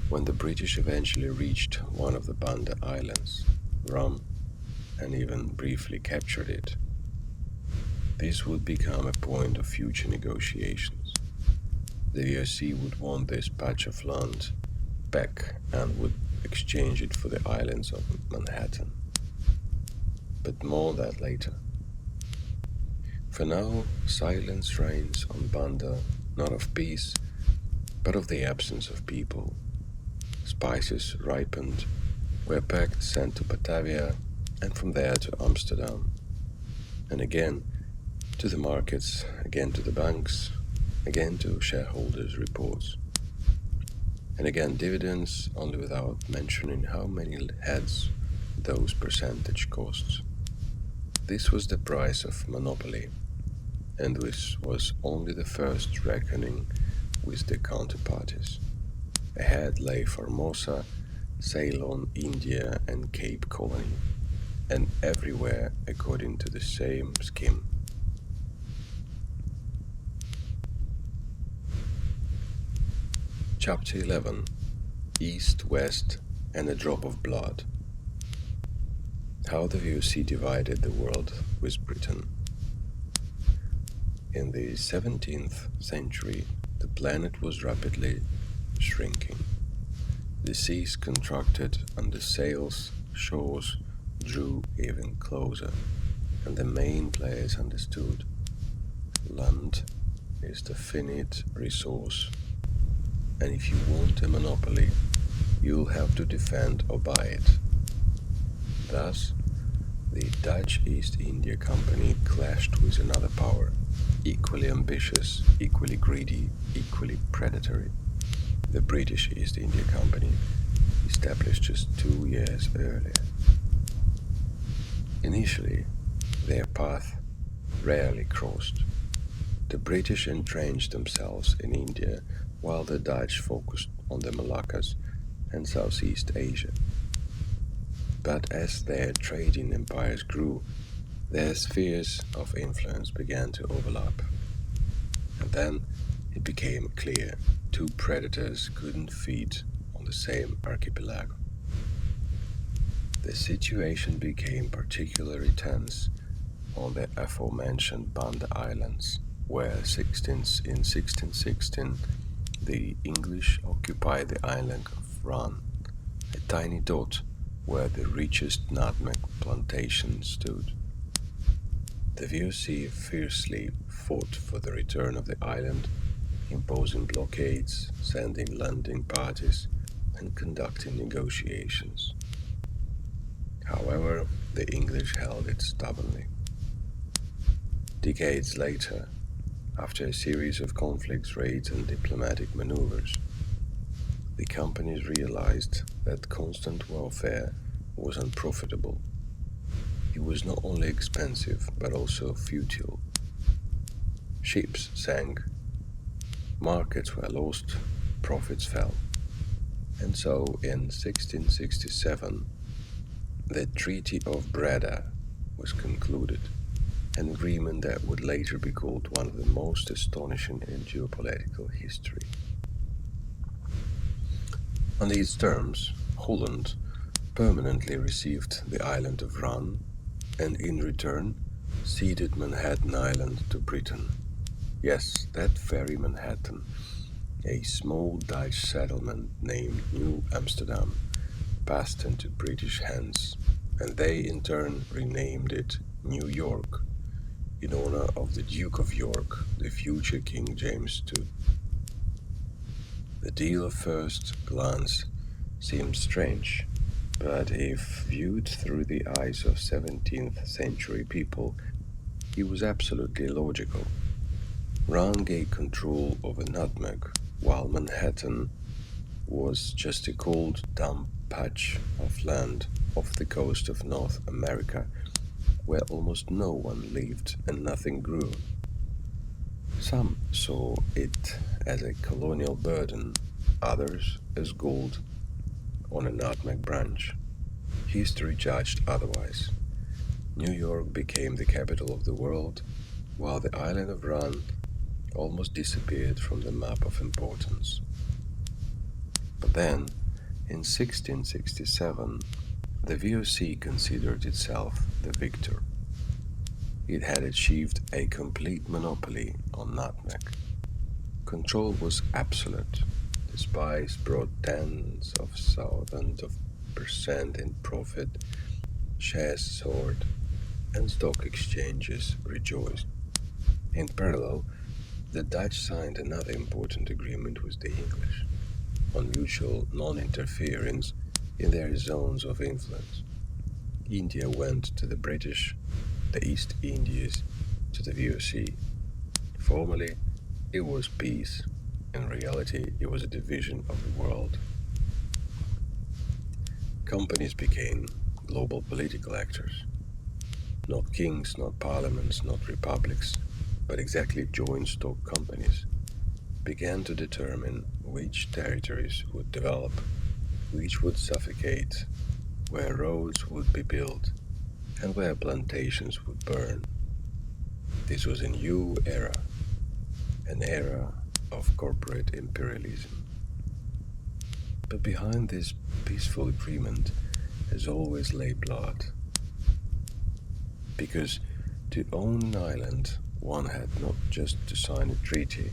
when the British eventually reached one of the Banda Islands, Rum, and even briefly captured it, this would become a point of future negotiations. The VOC would want this patch of land back and would exchange it for the islands of Manhattan. But more on that later. For now, silence reigns on Banda, not of peace, but of the absence of people. Spices ripened, were packed, sent to Batavia, and from there to Amsterdam. And again to the markets, again to the banks, again to shareholders' reports. And again dividends, only without mentioning how many heads those percentage costs. This was the price of monopoly, and this was only the first reckoning with the counterparties. Ahead lay Formosa, Ceylon, India, and Cape Colony, and everywhere according to the same scheme. Chapter 11. East, West, and a Drop of Blood. How the VOC divided the world with Britain. In the 17th century, the planet was rapidly shrinking. The seas contracted and the sails, shores drew even closer, and the main players understood land is the finite resource, and if you want a monopoly, you'll have to defend or buy it. Thus, the Dutch East India Company clashed with another power, equally ambitious, equally greedy, equally predatory, the British East India Company, established just 2 years earlier. Initially, their path rarely crossed. The British entrenched themselves in India, while the Dutch focused on the Moluccas and Southeast Asia. But as their trading empires grew, their spheres of influence began to overlap. And then it became clear two predators couldn't feed on the same archipelago. The situation became particularly tense on the aforementioned Banda Islands, where in 1616 the English occupied the island of Ran, a tiny dot where the richest nutmeg plantation stood. The VOC fiercely fought for the return of the island, imposing blockades, sending landing parties, and conducting negotiations. However, the English held it stubbornly. Decades later, after a series of conflicts, raids, and diplomatic maneuvers, the companies realized that constant warfare was unprofitable. It was not only expensive, but also futile. Ships sank, markets were lost, profits fell. And so, in 1667, the Treaty of Breda was concluded, an agreement that would later be called one of the most astonishing in geopolitical history. On these terms, Holland permanently received the island of Ran and in return ceded Manhattan Island to Britain. Yes, that very Manhattan, a small Dutch settlement named New Amsterdam, passed into British hands, and they in turn renamed it New York, in honor of the Duke of York, the future King James II. The deal at first glance seems strange, but if viewed through the eyes of 17th century people, it was absolutely logical. Ran gained control over nutmeg, while Manhattan was just a cold, damp patch of land off the coast of North America, where almost no one lived and nothing grew. Some saw it as a colonial burden, others as gold on a nutmeg branch. History judged otherwise. New York became the capital of the world, while the island of Ran almost disappeared from the map of importance. But then, in 1667, the VOC considered itself the victor. It had achieved a complete monopoly on nutmeg. Control was absolute. The spice brought tens of thousands of percent in profit, shares soared, and stock exchanges rejoiced. In parallel, the Dutch signed another important agreement with the English on mutual non-interference in their zones of influence. India went to the British, the East Indies to the VOC. Formally, it was peace. In reality, it was a division of the world. Companies became global political actors. Not kings, not parliaments, not republics, but exactly joint stock companies began to determine which territories would develop, which would suffocate, where roads would be built, and where plantations would burn. This was a new era, an era of corporate imperialism. But behind this peaceful agreement, as always, lay blood. Because to own an island, one had not just to sign a treaty,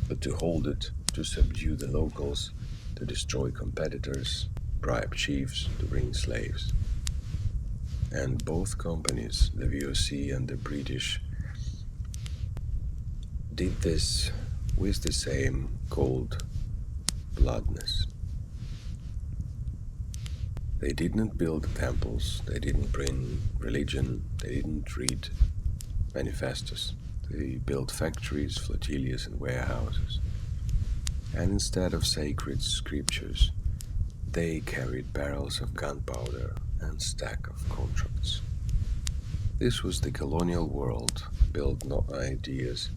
but to hold it, to subdue the locals, to destroy competitors, bribe chiefs, to bring slaves. And both companies, the VOC and the British, did this with the same cold bloodness. They did not build temples, they didn't bring religion, they didn't read manifestos. They built factories, flotillas, and warehouses. And instead of sacred scriptures, they carried barrels of gunpowder and stack of contracts. This was the colonial world, built not on ideas,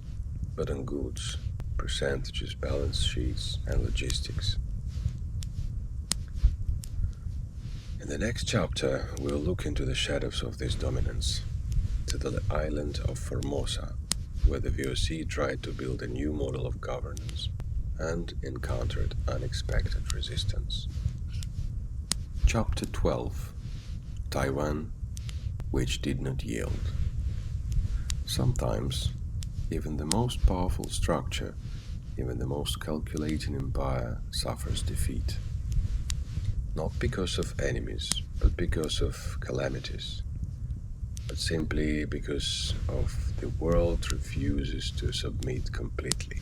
but on goods, percentages, balance sheets, and logistics. In the next chapter, we'll look into the shadows of this dominance, to the island of Formosa, where the VOC tried to build a new model of governance and encountered unexpected resistance. Chapter 12: Taiwan, which did not yield. Sometimes, even the most powerful structure, even the most calculating empire suffers defeat. Not because of enemies, but because of calamities, but simply because of the world refuses to submit completely.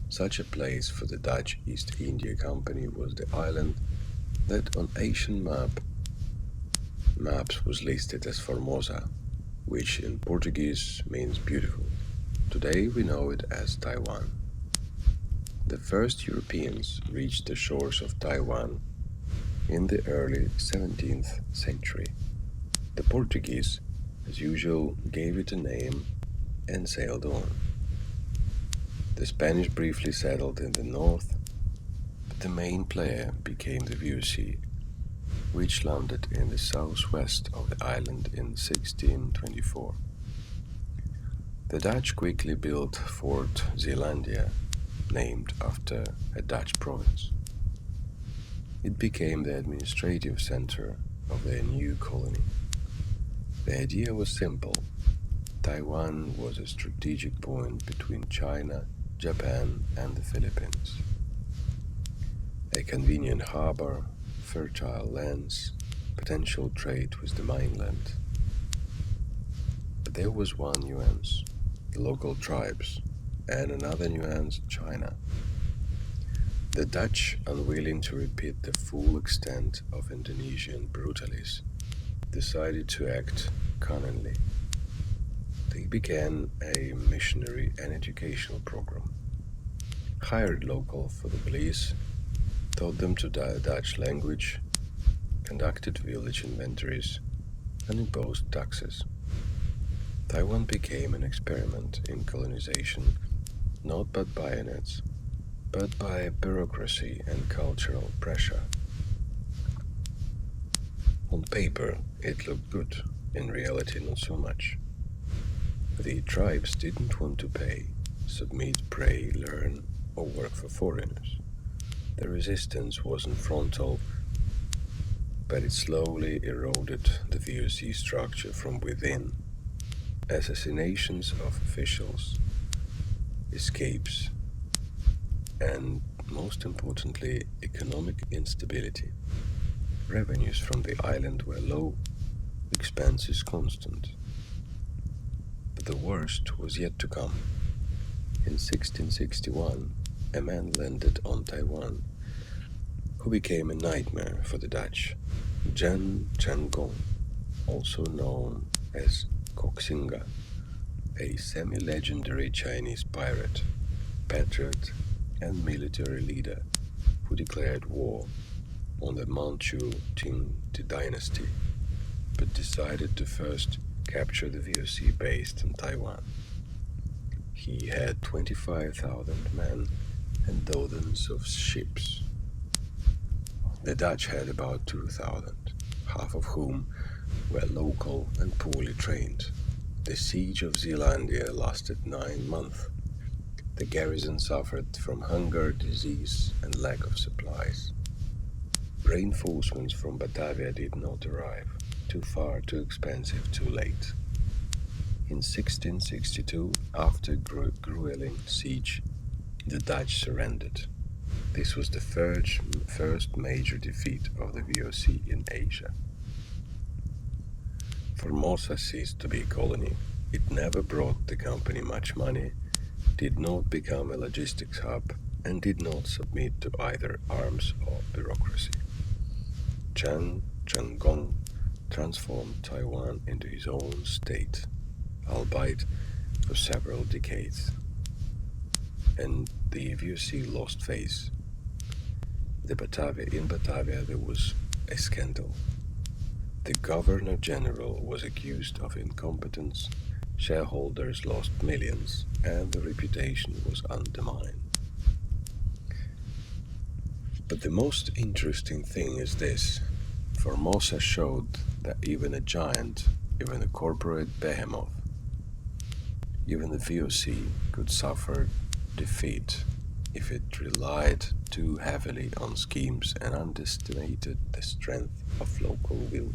Such a place for the Dutch East India Company was the island that on Asian maps was listed as Formosa, which in Portuguese means beautiful. Today we know it as Taiwan. The first Europeans reached the shores of Taiwan in the early 17th century. The Portuguese, as usual, gave it a name and sailed on. The Spanish briefly settled in the north, but the main player became the VOC, which landed in the southwest of the island in 1624. The Dutch quickly built Fort Zeelandia, named after a Dutch province. It became the administrative center of their new colony. The idea was simple. Taiwan was a strategic point between China, Japan, and the Philippines. A convenient harbor, fertile lands, potential trade with the mainland. But there was one nuance: the local tribes, and another nuance: China. The Dutch, unwilling to repeat the full extent of Indonesian brutalities, decided to act cunningly. They began a missionary and educational program, hired local for the police, taught them to Dutch language, conducted village inventories, and imposed taxes. Taiwan became an experiment in colonization, not by bayonets, but by bureaucracy and cultural pressure. On paper, it looked good, in reality not so much. The tribes didn't want to pay, submit, pray, learn, or work for foreigners. The resistance wasn't frontal, but it slowly eroded the VOC structure from within. Assassinations of officials, escapes, and most importantly, economic instability. Revenues from the island were low, expenses constant. But the worst was yet to come. In 1661, a man landed on Taiwan who became a nightmare for the Dutch. Jan Changong, also known as Koxinga, a semi-legendary Chinese pirate, patriot, and military leader who declared war on the Manchu Qing dynasty, but decided to first capture the VOC based in Taiwan. He had 25,000 men and dozens of ships. The Dutch had about 2,000, half of whom were local and poorly trained. The siege of Zeelandia lasted 9 months. The garrison suffered from hunger, disease, and lack of supplies. Reinforcements from Batavia did not arrive. Too far, too expensive, too late. In 1662, after a grueling siege, the Dutch surrendered. This was the first major defeat of the VOC in Asia. Formosa ceased to be a colony. It never brought the company much money, did not become a logistics hub, and did not submit to either arms or bureaucracy. Chen Gong transformed Taiwan into his own state, albeit for several decades, and the VOC lost face. In Batavia there was a scandal. The Governor General was accused of incompetence, shareholders lost millions, and the reputation was undermined. But the most interesting thing is this: Formosa showed that even a giant, even a corporate behemoth, even the VOC could suffer defeat if it relied too heavily on schemes and underestimated the strength of local will.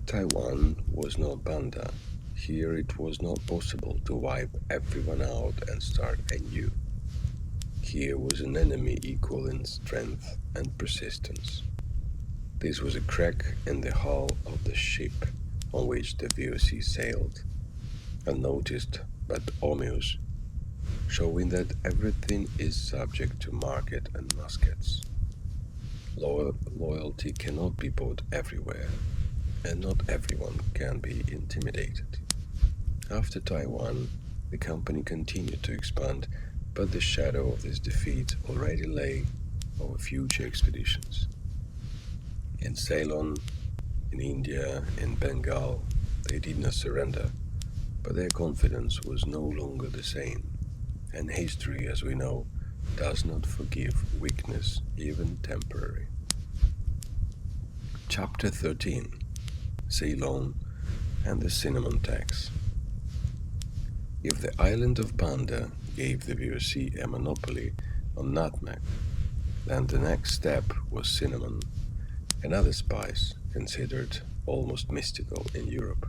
Taiwan was not Banda. Here it was not possible to wipe everyone out and start anew. Here was an enemy equal in strength and persistence. This was a crack in the hull of the ship on which the VOC sailed, unnoticed but ominous, showing that everything is subject to market and muskets. Loyalty cannot be bought everywhere, and not everyone can be intimidated. After Taiwan, the company continued to expand, but the shadow of this defeat already lay over future expeditions. In Ceylon, in India, in Bengal, they did not surrender, but their confidence was no longer the same, and history, as we know, does not forgive weakness, even temporary. Chapter 13: Ceylon and the cinnamon tax. If the island of Banda gave the VOC a monopoly on nutmeg, then the next step was cinnamon, another spice considered almost mystical in Europe.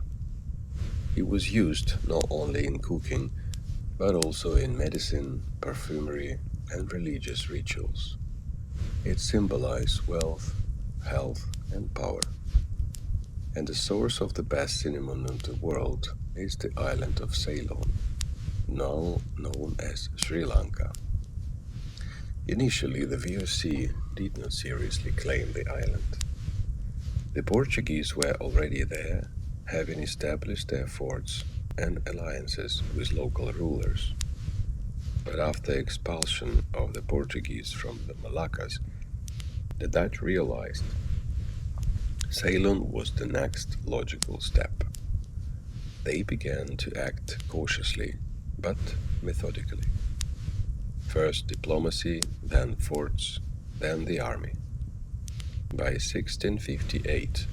It was used not only in cooking, but also in medicine, perfumery, and religious rituals. It symbolized wealth, health, and power. And the source of the best cinnamon in the world is the island of Ceylon, now known as Sri Lanka. Initially, the VOC did not seriously claim the island. The Portuguese were already there, having established their forts and alliances with local rulers. But after expulsion of the Portuguese from the Moluccas, the Dutch realized Ceylon was the next logical step. They began to act cautiously, but methodically. First diplomacy, then forts, then the army. By 1658,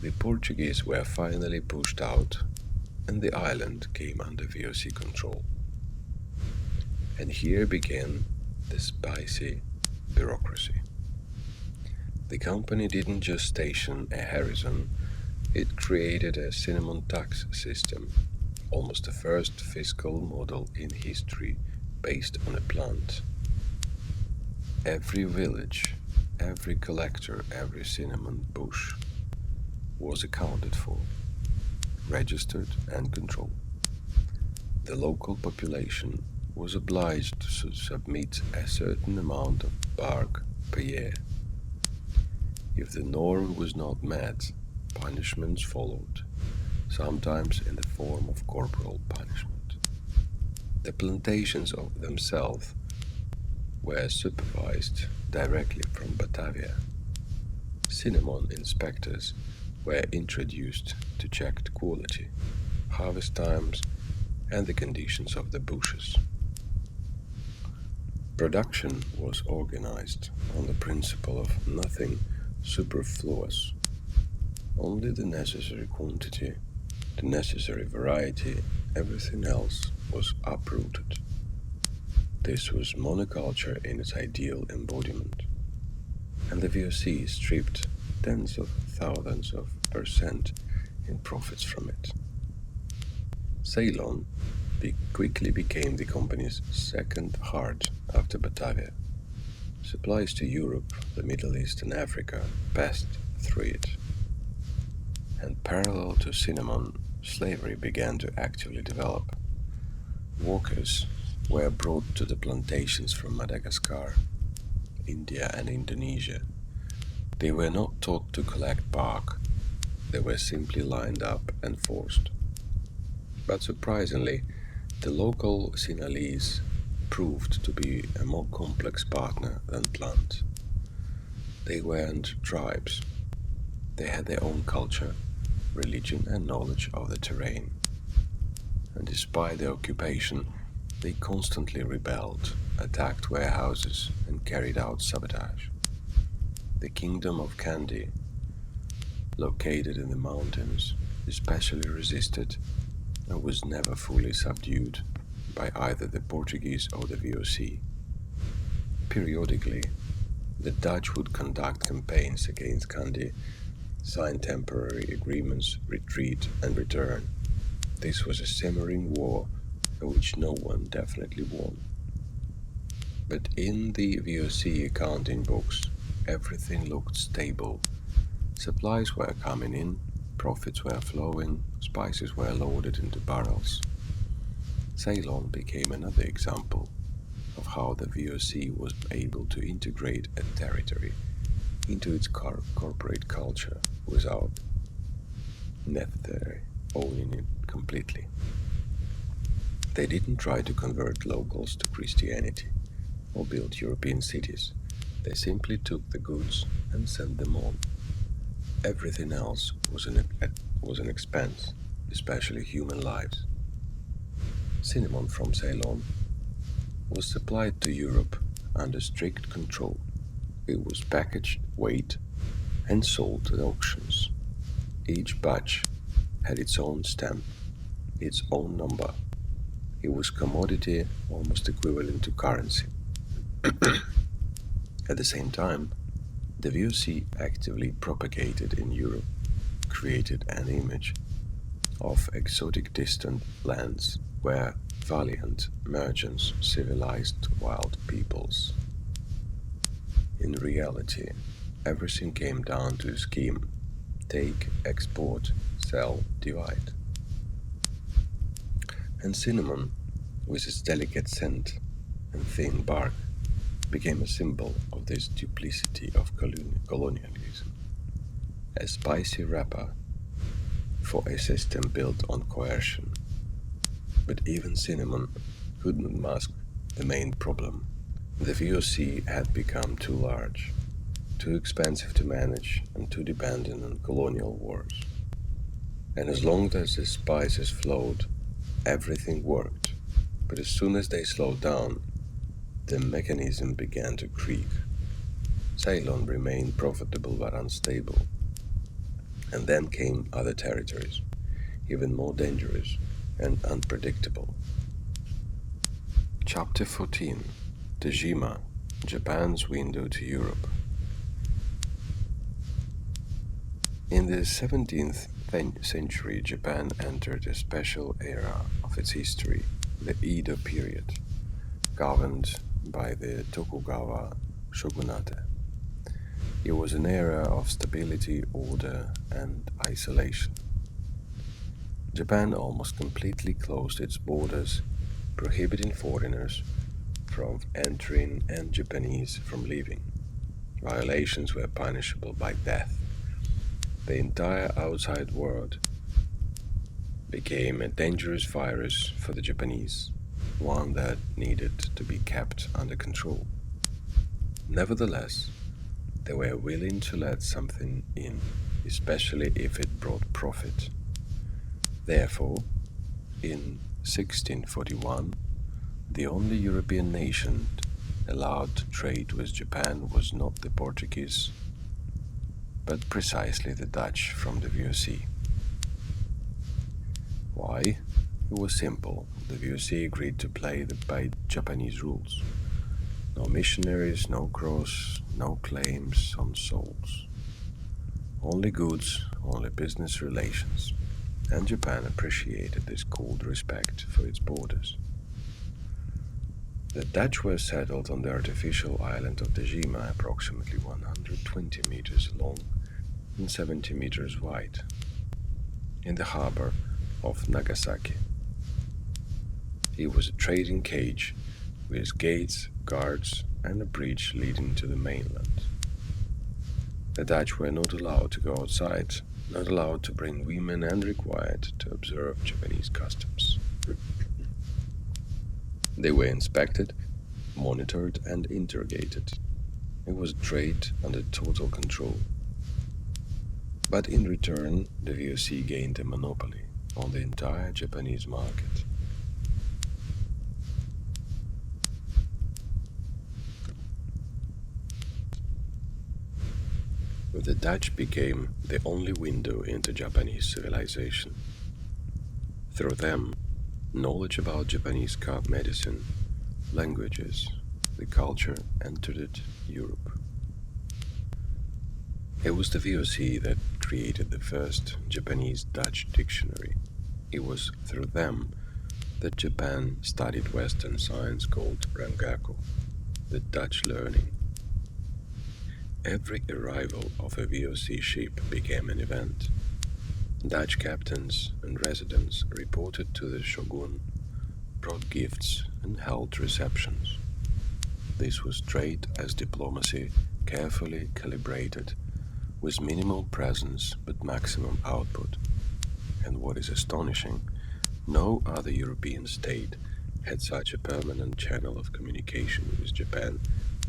the Portuguese were finally pushed out, and the island came under VOC control. And here began the spicy bureaucracy. The company didn't just station a harrison, it created a cinnamon tax system, almost the first fiscal model in history based on a plant. Every village, every collector, every cinnamon bush was accounted for, registered and controlled. The local population was obliged to submit a certain amount of bark per year. If the norm was not met, punishments followed, sometimes in the form of corporal punishment. The plantations of themselves were supervised directly from Batavia. Cinnamon inspectors were introduced to check the quality, harvest times, and the conditions of the bushes. Production was organized on the principle of nothing superfluous, only the necessary quantity, the necessary variety, everything else was uprooted. This was monoculture in its ideal embodiment, and the VOC stripped tens of thousands of % in profits from it. Ceylon quickly became the company's second heart after Batavia. Supplies to Europe, the Middle East, and Africa passed through it. And parallel to cinnamon, slavery began to actively develop. Workers were brought to the plantations from Madagascar, India, and Indonesia. They were not taught to collect bark, they were simply lined up and forced. But surprisingly, the local Sinhalese proved to be a more complex partner than plants. They weren't tribes. They had their own culture, religion, and knowledge of the terrain. And despite their occupation, they constantly rebelled, attacked warehouses, and carried out sabotage. The kingdom of Kandy, located in the mountains, especially resisted and was never fully subdued by either the Portuguese or the VOC. Periodically, the Dutch would conduct campaigns against Kandy, sign temporary agreements, retreat, and return. This was a simmering war in which no one definitely won. But in the VOC accounting books, everything looked stable. Supplies were coming in, profits were flowing, spices were loaded into barrels. Ceylon became another example of how the VOC was able to integrate a territory into its corporate culture without necessarily owning it completely. They didn't try to convert locals to Christianity or build European cities. They simply took the goods and sent them on. Everything else was an expense, especially human lives. Cinnamon from Ceylon was supplied to Europe under strict control. It was packaged, weighed, and sold at auctions. Each batch had its own stamp, its own number. It was commodity almost equivalent to currency. At the same time, the VOC actively propagated in Europe, created an image of exotic distant lands where valiant merchants civilized wild peoples. In reality, everything came down to a scheme: take, export, sell, divide. And cinnamon, with its delicate scent and thin bark, became a symbol of this duplicity of colonialism, a spicy wrapper for a system built on coercion. But even cinnamon couldn't mask the main problem. The VOC had become too large, too expensive to manage, and too dependent on colonial wars. And as long as the spices flowed, everything worked. But as soon as they slowed down, the mechanism began to creak. Ceylon remained profitable but unstable. And then came other territories, even more dangerous and unpredictable. Chapter 14: Tajima, Japan's window to Europe. In the 17th century, Japan entered a special era of its history, the Edo period, governed by the Tokugawa shogunate. It was an era of stability, order, and isolation. Japan almost completely closed its borders, prohibiting foreigners from entering and Japanese from leaving. Violations were punishable by death. The entire outside world became a dangerous virus for the Japanese, one that needed to be kept under control. Nevertheless, they were willing to let something in, especially if it brought profit. Therefore, in 1641, the only European nation allowed to trade with Japan was not the Portuguese, but precisely the Dutch from the VOC. Why? It was simple. The VOC agreed to play by Japanese rules. No missionaries, no cross, no claims on souls. Only goods, only business relations. and Japan appreciated this cold respect for its borders. The Dutch were settled on the artificial island of Dejima, approximately 120 meters long and 70 meters wide, in the harbor of Nagasaki. It was a trading cage with gates, guards, and a bridge leading to the mainland. The Dutch were not allowed to go outside, not allowed to bring women, and required to observe Japanese customs. They were inspected, monitored, and interrogated. It was trade under total control. But in return, the VOC gained a monopoly on the entire Japanese market. The Dutch became the only window into Japanese civilization. Through them, knowledge about Japanese medicine, languages, the culture entered Europe. It was the VOC that created the first Japanese-Dutch dictionary. It was through them that Japan studied Western science called Rangaku, the Dutch learning. Every arrival of a VOC ship became an event. Dutch captains and residents reported to the shogun, brought gifts, and held receptions. This was trade as diplomacy, carefully calibrated, with minimal presence but maximum output. And what is astonishing, no other European state had such a permanent channel of communication with Japan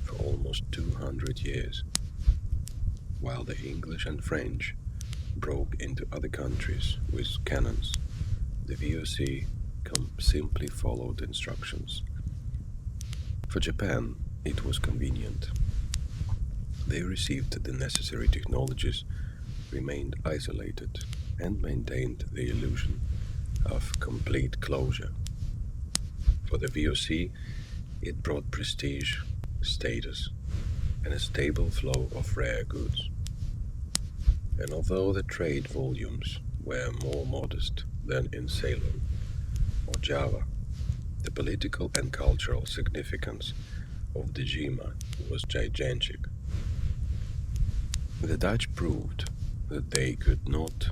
for almost 200 years. While the English and French broke into other countries with cannons, the VOC simply followed instructions. For Japan, it was convenient. They received the necessary technologies, remained isolated, and maintained the illusion of complete closure. For the VOC, it brought prestige, status, and a stable flow of rare goods. And although the trade volumes were more modest than in Ceylon or Java, the political and cultural significance of Dejima was gigantic. The Dutch proved that they could not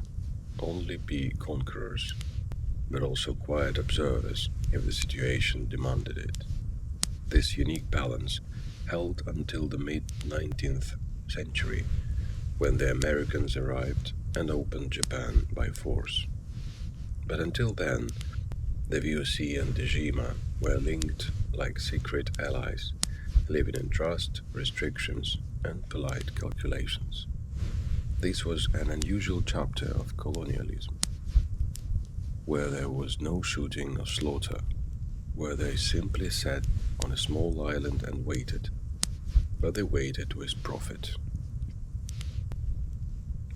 only be conquerors, but also quiet observers if the situation demanded it. This unique balance held until the mid-19th century, when the Americans arrived and opened Japan by force. But until then, the VOC and Dejima were linked like secret allies, living in trust, restrictions, and polite calculations. This was an unusual chapter of colonialism, where there was no shooting or slaughter, where they simply sat on a small island and waited, but they waited with profit.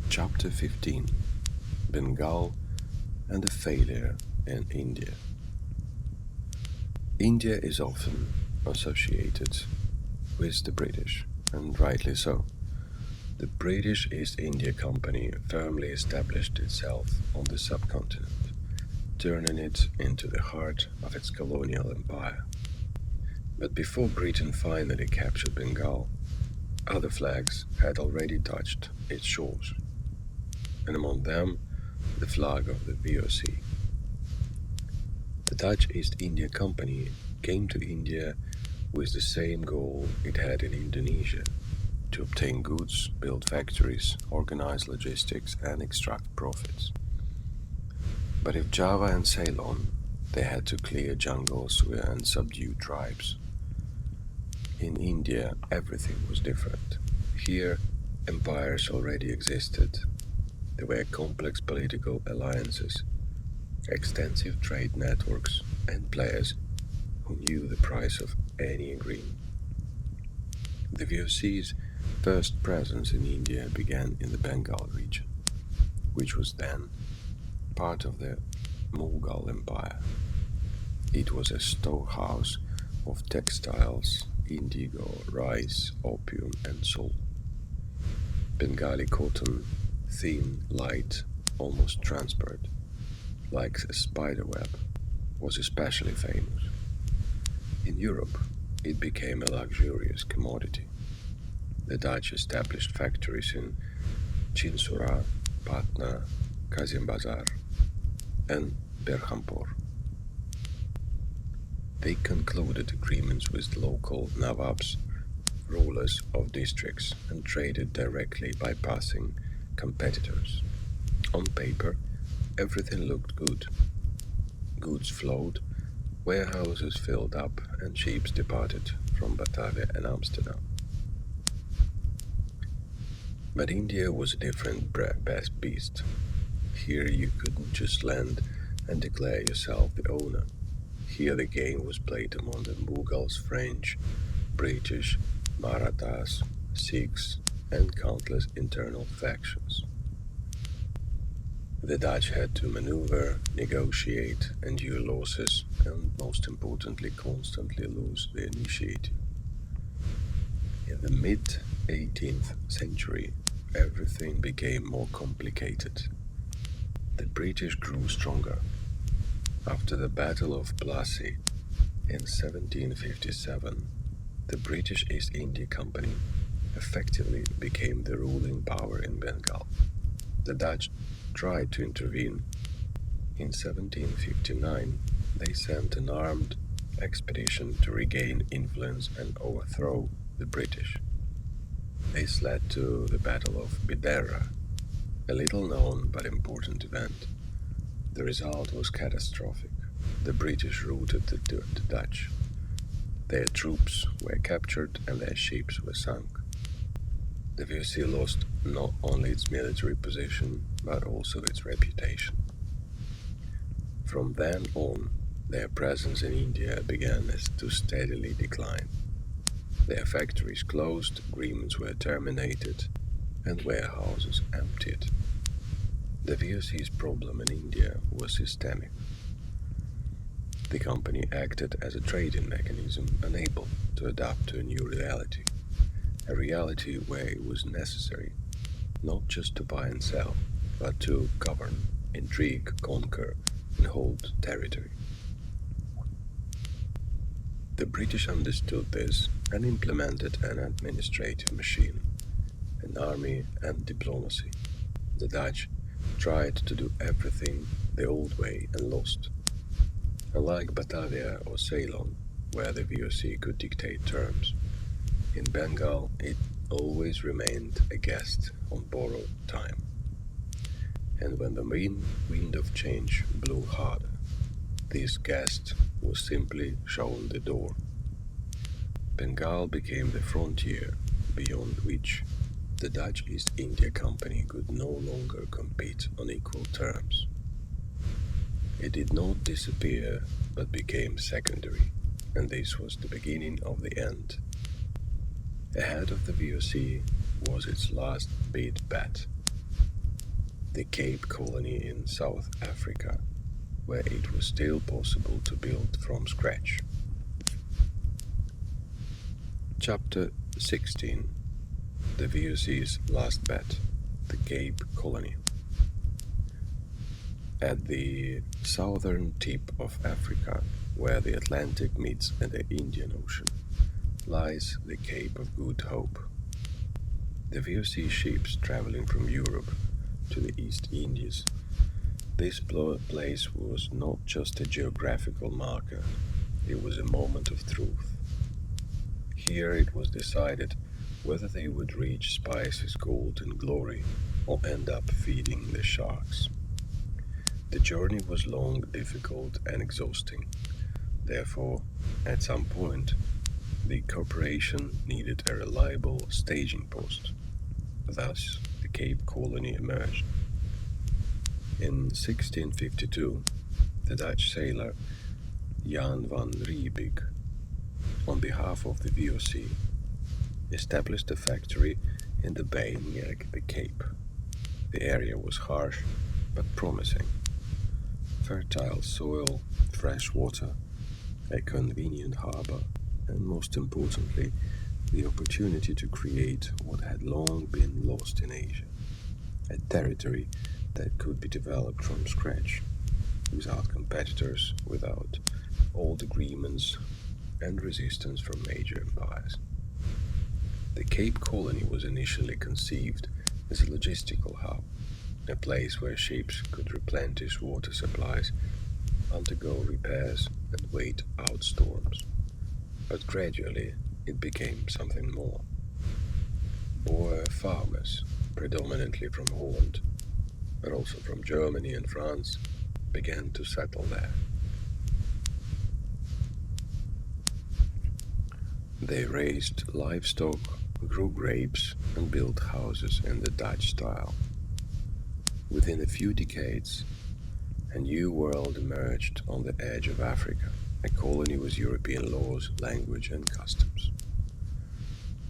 Chapter 15: Bengal and the failure in India. India is often associated with the British, and rightly so. The British East India Company firmly established itself on the subcontinent, turning it into the heart of its colonial empire. But before Britain finally captured Bengal, other flags had already touched its shores, and among them the flag of the VOC. The Dutch East India Company came to India with the same goal it had in Indonesia: to obtain goods, build factories, organize logistics, and extract profits. But if Java and Ceylon, they had to clear jungles and subdue tribes. In India, everything was different. Here, empires already existed. There were complex political alliances, extensive trade networks, and players who knew the price of any agreement. The VOC's first presence in India began in the Bengal region, which was then part of the Mughal Empire. It was a storehouse of textiles, indigo, rice, opium, and salt. Bengali cotton, thin, light, almost transparent, like a spider web, was especially famous. In Europe, it became a luxurious commodity. The Dutch established factories in Chinsura, Patna, Kazim-Bazar, and Berhampur. They concluded agreements with local nawabs, rulers of districts, and traded directly bypassing competitors. On paper, everything looked good. Goods flowed, warehouses filled up, and ships departed from Batavia and Amsterdam. But India was a different best beast. Here you couldn't just land and declare yourself the owner. Here the game was played among the Mughals, French, British, Marathas, Sikhs, and countless internal factions. The Dutch had to maneuver, negotiate, endure losses, and most importantly, constantly lose the initiative. In the mid-18th century, everything became more complicated. The British grew stronger. After the Battle of Plassey in 1757, the British East India Company effectively became the ruling power in Bengal. The Dutch tried to intervene. In 1759, they sent an armed expedition to regain influence and overthrow the British. This led to the Battle of Bidera, a little-known but important event. The result was catastrophic. The British routed the Dutch. Their troops were captured and their ships were sunk. The VOC lost not only its military position, but also its reputation. From then on, their presence in India began to steadily decline. Their factories closed, agreements were terminated, and warehouses emptied. The VOC's problem in India was systemic. The company acted as a trading mechanism unable to adapt to a new reality, a reality where it was necessary not just to buy and sell, but to govern, intrigue, conquer, and hold territory. The British understood this and implemented an administrative machine, an army and diplomacy. The Dutch tried to do everything the old way and lost. Unlike Batavia or Ceylon, where the VOC could dictate terms, in Bengal it always remained a guest on borrowed time. And when the wind of change blew harder, this guest was simply shown the door. Bengal became the frontier beyond which the Dutch East India Company could no longer compete on equal terms. It did not disappear, but became secondary, and this was the beginning of the end. Ahead of the VOC was its last big bet, the Cape Colony in South Africa, where it was still possible to build from scratch. Chapter 16. The VOC's last bet, the Cape Colony. At the southern tip of Africa, where the Atlantic meets the Indian Ocean, lies the Cape of Good Hope. The VOC ships traveling from Europe to the East Indies. This place was not just a geographical marker, it was a moment of truth. Here it was decided whether they would reach spices, gold, and glory, or end up feeding the sharks. The journey was long, difficult, and exhausting. Therefore, at some point, the corporation needed a reliable staging post. Thus, the Cape Colony emerged. In 1652, the Dutch sailor Jan van Riebeek, on behalf of the VOC, established a factory in the bay near the Cape. The area was harsh but promising. Fertile soil, fresh water, a convenient harbor, and most importantly, the opportunity to create what had long been lost in Asia, a territory that could be developed from scratch. without competitors, without old agreements and resistance from major empires. The Cape Colony was initially conceived as a logistical hub, a place where ships could replenish water supplies, undergo repairs, and wait out storms. But gradually it became something more. Boer farmers, predominantly from Holland, but also from Germany and France, began to settle there. They raised livestock, grew grapes, and built houses in the Dutch style. Within a few decades, a new world emerged on the edge of Africa, a colony with European laws, language, and customs.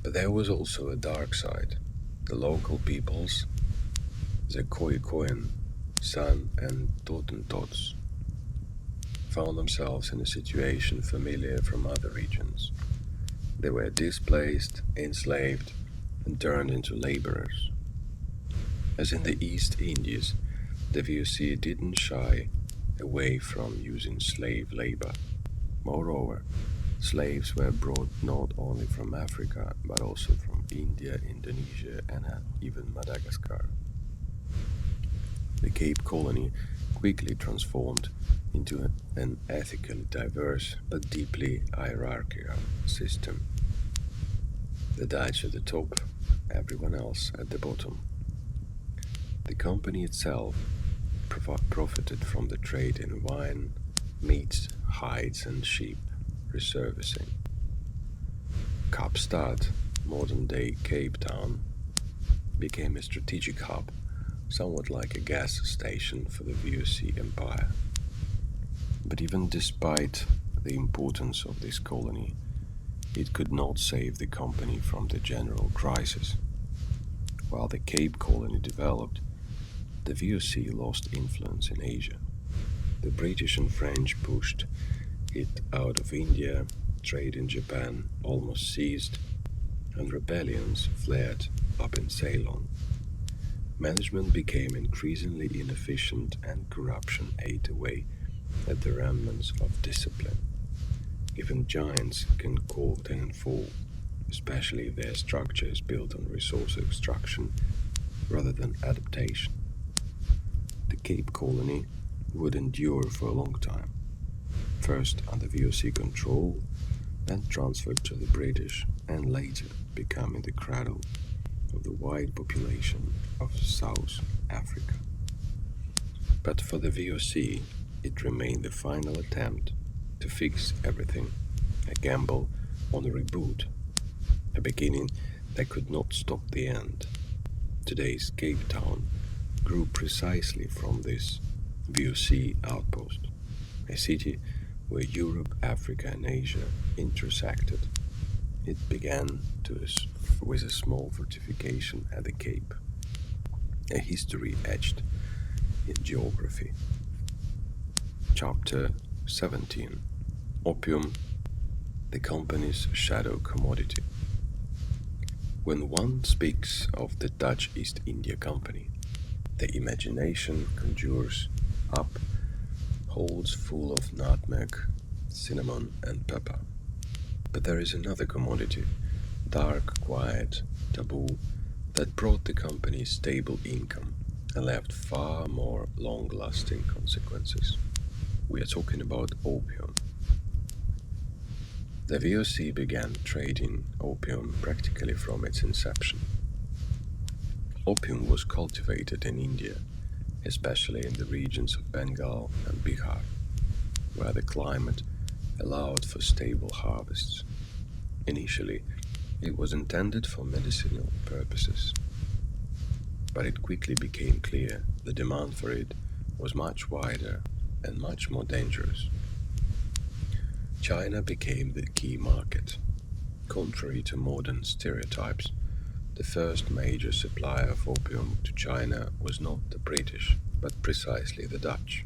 But there was also a dark side. The local peoples, the Khoikhoi, San, and Totentots, found themselves in a situation familiar from other regions. They were displaced, enslaved, and turned into laborers. As in the East Indies, the VOC didn't shy away from using slave labor. Moreover, slaves were brought not only from Africa, but also from India, Indonesia, and even Madagascar. The Cape Colony quickly transformed into an ethically diverse but deeply hierarchical system. The Dutch at the top, everyone else at the bottom. The company itself profited from the trade in wine, meats, hides, and sheep resurfacing. Kaapstad, modern-day Cape Town, became a strategic hub, somewhat like a gas station for the VOC empire. But even despite the importance of this colony, it could not save the company from the general crisis. While the Cape Colony developed, the VOC lost influence in Asia. The British and French pushed it out of India, trade in Japan almost ceased, and rebellions flared up in Ceylon. Management became increasingly inefficient and corruption ate away at the remnants of discipline. Even giants can crawl and fall, especially if their structure is built on resource extraction rather than adaptation. The Cape Colony would endure for a long time, first under VOC control, then transferred to the British, and later becoming the cradle of the wide population of South Africa. But for the VOC, it remained the final attempt to fix everything, a gamble on a reboot, a beginning that could not stop the end. Today's Cape Town grew precisely from this VOC outpost, a city where Europe, Africa, and Asia intersected. It began with a small fortification at the Cape, a history etched in geography. Chapter 17: Opium, the company's shadow commodity. When one speaks of the Dutch East India Company, the imagination conjures up holds full of nutmeg, cinnamon, and pepper. But there is another commodity, dark, quiet, taboo, that brought the company stable income and left far more long-lasting consequences. We are talking about opium. The VOC began trading opium practically from its inception. Opium was cultivated in India, especially in the regions of Bengal and Bihar, where the climate allowed for stable harvests. Initially, it was intended for medicinal purposes, but it quickly became clear the demand for it was much wider and much more dangerous. China became the key market. Contrary to modern stereotypes, the first major supplier of opium to China was not the British, but precisely the Dutch.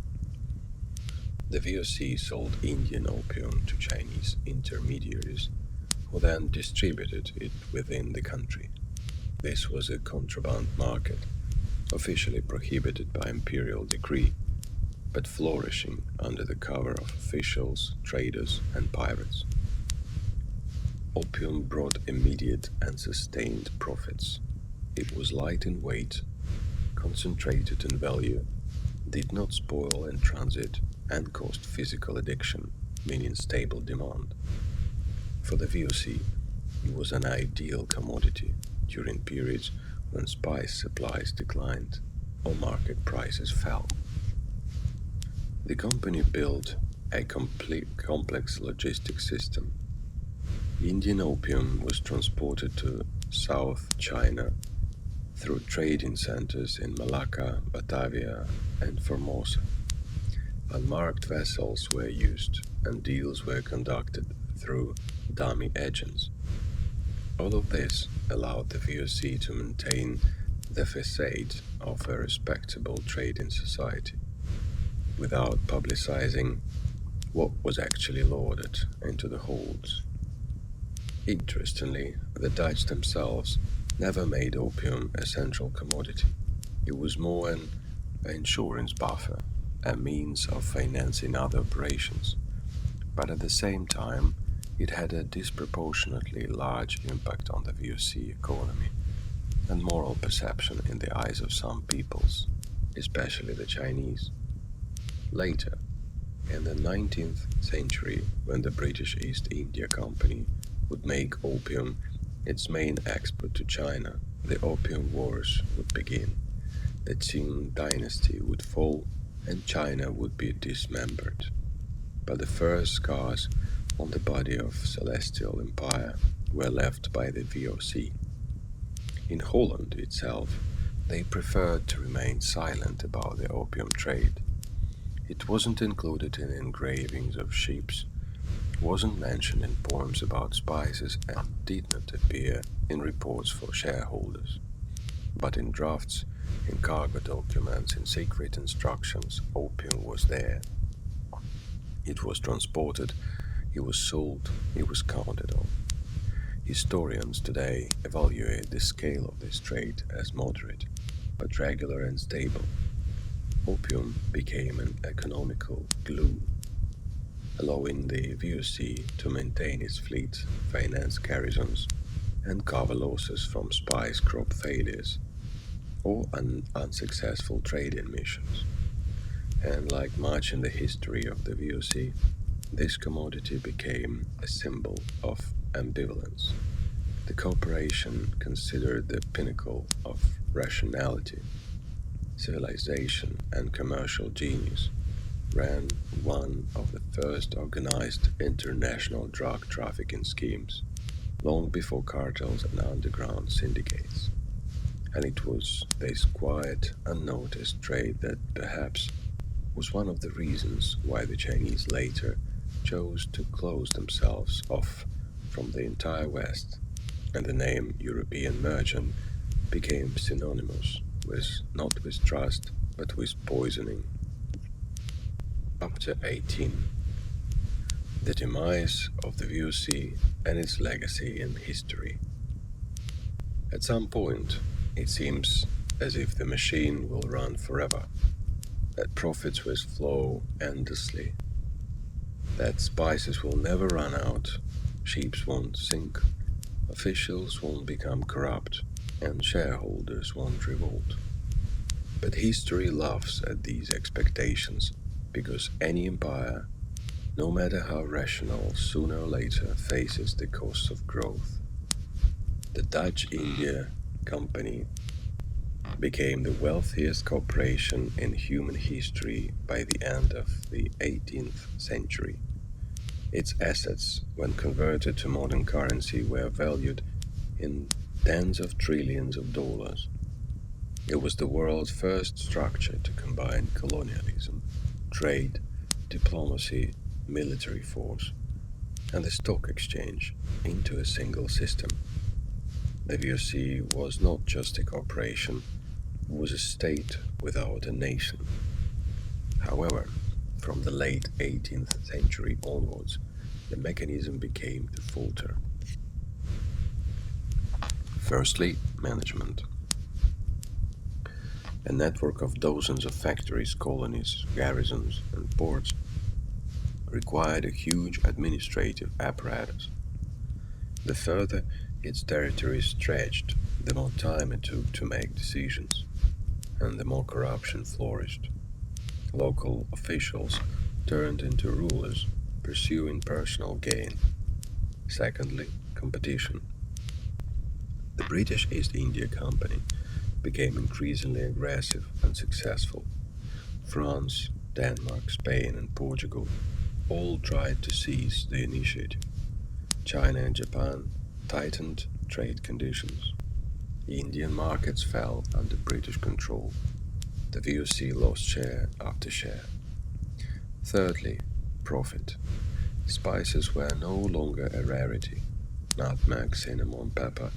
The VOC sold Indian opium to Chinese intermediaries, who then distributed it within the country. This was a contraband market, officially prohibited by imperial decree, but flourishing under the cover of officials, traders, and pirates. Opium brought immediate and sustained profits. It was light in weight, concentrated in value, did not spoil in transit, and caused physical addiction, meaning stable demand. For the VOC, it was an ideal commodity during periods when spice supplies declined or market prices fell. The company built a complex logistics system. Indian opium was transported to South China through trading centers in Malacca, Batavia, and Formosa. Unmarked vessels were used, and deals were conducted through dummy agents. All of this allowed the VOC to maintain the facade of a respectable trading society without publicizing what was actually loaded into the holds. Interestingly, the Dutch themselves never made opium a central commodity. It was more an insurance buffer, a means of financing other operations. But at the same time, it had a disproportionately large impact on the VOC economy and moral perception in the eyes of some peoples, especially the Chinese. Later, in the 19th century, when the British East India Company would make opium its main export to China, the Opium Wars would begin. The Qing dynasty would fall and China would be dismembered. But the first scars on the body of Celestial Empire were left by the VOC. In Holland itself, they preferred to remain silent about the opium trade. It wasn't included in engravings of ships, wasn't mentioned in poems about spices, and did not appear in reports for shareholders. But in drafts, in cargo documents, in secret instructions, opium was there. It was transported, it was sold, it was counted on. Historians today evaluate the scale of this trade as moderate, but regular and stable. Opium became an economical glue, allowing the VOC to maintain its fleet, finance garrisons, and cover losses from spice crop failures or unsuccessful trading missions. And like much in the history of the VOC, this commodity became a symbol of ambivalence. The corporation, considered the pinnacle of rationality, civilization, and commercial genius, ran one of the first organized international drug trafficking schemes, long before cartels and underground syndicates. And it was this quiet, unnoticed trade that perhaps was one of the reasons why the Chinese later chose to close themselves off from the entire West, and the name European merchant became synonymous with not with trust, but with poisoning. Chapter 18. The demise of the VOC and its legacy in history. At some point, it seems as if the machine will run forever, that profits will flow endlessly, that spices will never run out, ships won't sink, officials won't become corrupt, and shareholders won't revolt. But history laughs at these expectations, because any empire, no matter how rational, sooner or later faces the costs of growth. The Dutch India Company became the wealthiest corporation in human history by the end of the 18th century. Its assets, when converted to modern currency, were valued in tens of trillions of dollars. It was the world's first structure to combine colonialism, trade, diplomacy, military force, and the stock exchange into a single system. The VOC was not just a corporation, it was a state without a nation. However, from the late 18th century onwards, the mechanism began to falter. Firstly, management. A network of dozens of factories, colonies, garrisons, and ports required a huge administrative apparatus. The further its territory stretched, the more time it took to make decisions, and the more corruption flourished. Local officials turned into rulers, pursuing personal gain. Secondly, competition. The British East India Company became increasingly aggressive and successful. France, Denmark, Spain, and Portugal all tried to seize the initiative. China and Japan tightened trade conditions. Indian markets fell under British control. The VOC lost share after share. Thirdly, profit. Spices were no longer a rarity. Nutmeg, cinnamon, pepper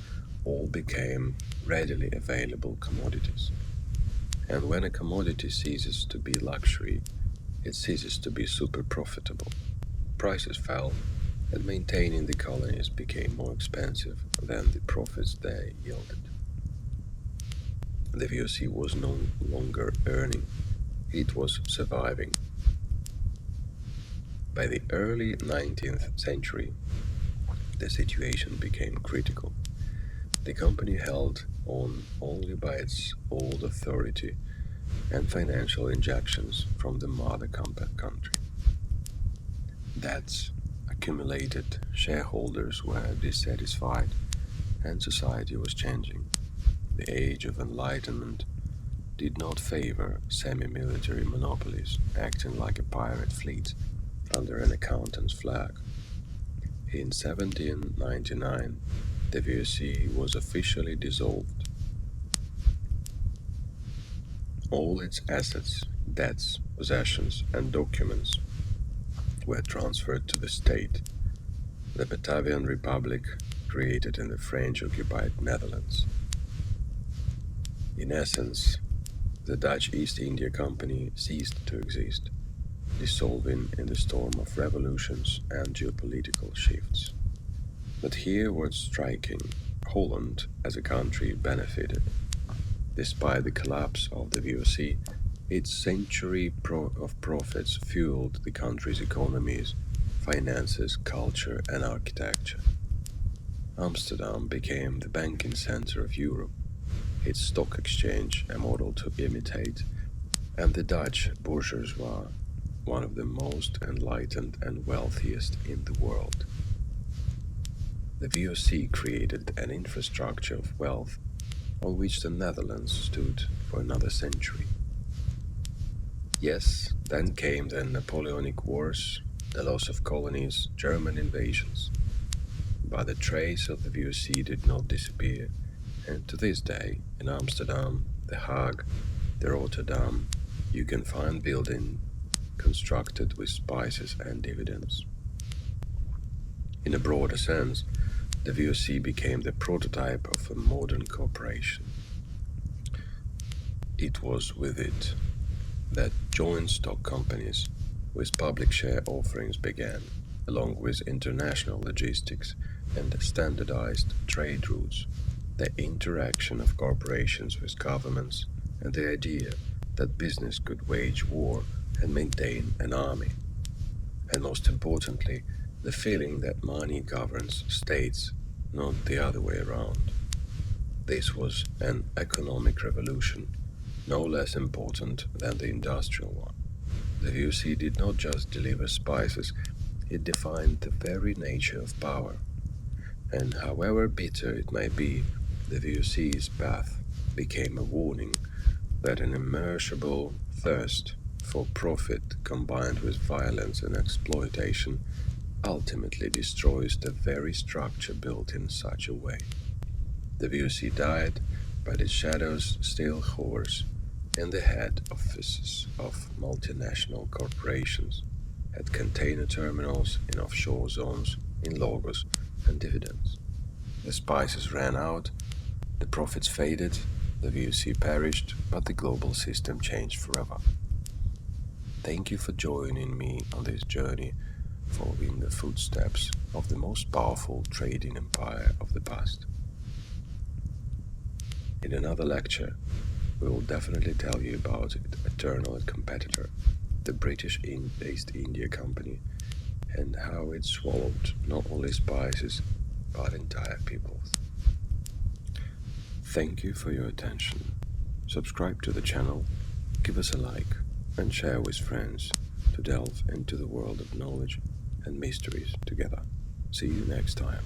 all became readily available commodities. And when a commodity ceases to be luxury, it ceases to be super profitable. Prices fell, and maintaining the colonies became more expensive than the profits they yielded. The VOC was no longer earning, it was surviving. By the early 19th century, the situation became critical. The company held on only by its old authority and financial injections from the mother country. Debts accumulated, shareholders were dissatisfied, and society was changing. The age of enlightenment did not favor semi-military monopolies acting like a pirate fleet under an accountant's flag. In 1799, the VOC was officially dissolved. All its assets, debts, possessions, and documents were transferred to the state, the Batavian Republic created in the French-occupied Netherlands. In essence, the Dutch East India Company ceased to exist, dissolving in the storm of revolutions and geopolitical shifts. But here what's striking, Holland as a country benefited. Despite the collapse of the VOC, its century of profits fueled the country's economies, finances, culture, and architecture. Amsterdam became the banking center of Europe, its stock exchange a model to imitate, and the Dutch bourgeoisie one of the most enlightened and wealthiest in the world. The VOC created an infrastructure of wealth on which the Netherlands stood for another century. Yes, then came the Napoleonic Wars, the loss of colonies, German invasions. But the trace of the VOC did not disappear, and to this day, in Amsterdam, The Hague, the Rotterdam, you can find buildings constructed with spices and dividends. In a broader sense, the VOC became the prototype of a modern corporation. It was with it that joint stock companies with public share offerings began, along with international logistics and standardized trade routes, the interaction of corporations with governments, and the idea that business could wage war and maintain an army. And most importantly, the feeling that money governs states, not the other way around. This was an economic revolution, no less important than the industrial one. The VOC did not just deliver spices, it defined the very nature of power. And however bitter it may be, the VOC's path became a warning that an immeasurable thirst for profit combined with violence and exploitation ultimately destroys the very structure built in such a way. The VOC died, but its shadows still hovers in the head offices of multinational corporations, at container terminals, in offshore zones, in logos and dividends. The spices ran out, the profits faded, the VOC perished, but the global system changed forever. Thank you for joining me on this journey, following the footsteps of the most powerful trading empire of the past. In another lecture, we will definitely tell you about its eternal competitor, the British-based India company, and how it swallowed not only spices but entire peoples. Thank you for your attention. Subscribe to the channel, give us a like, and share with friends to delve into the world of knowledge and mysteries together. See you next time.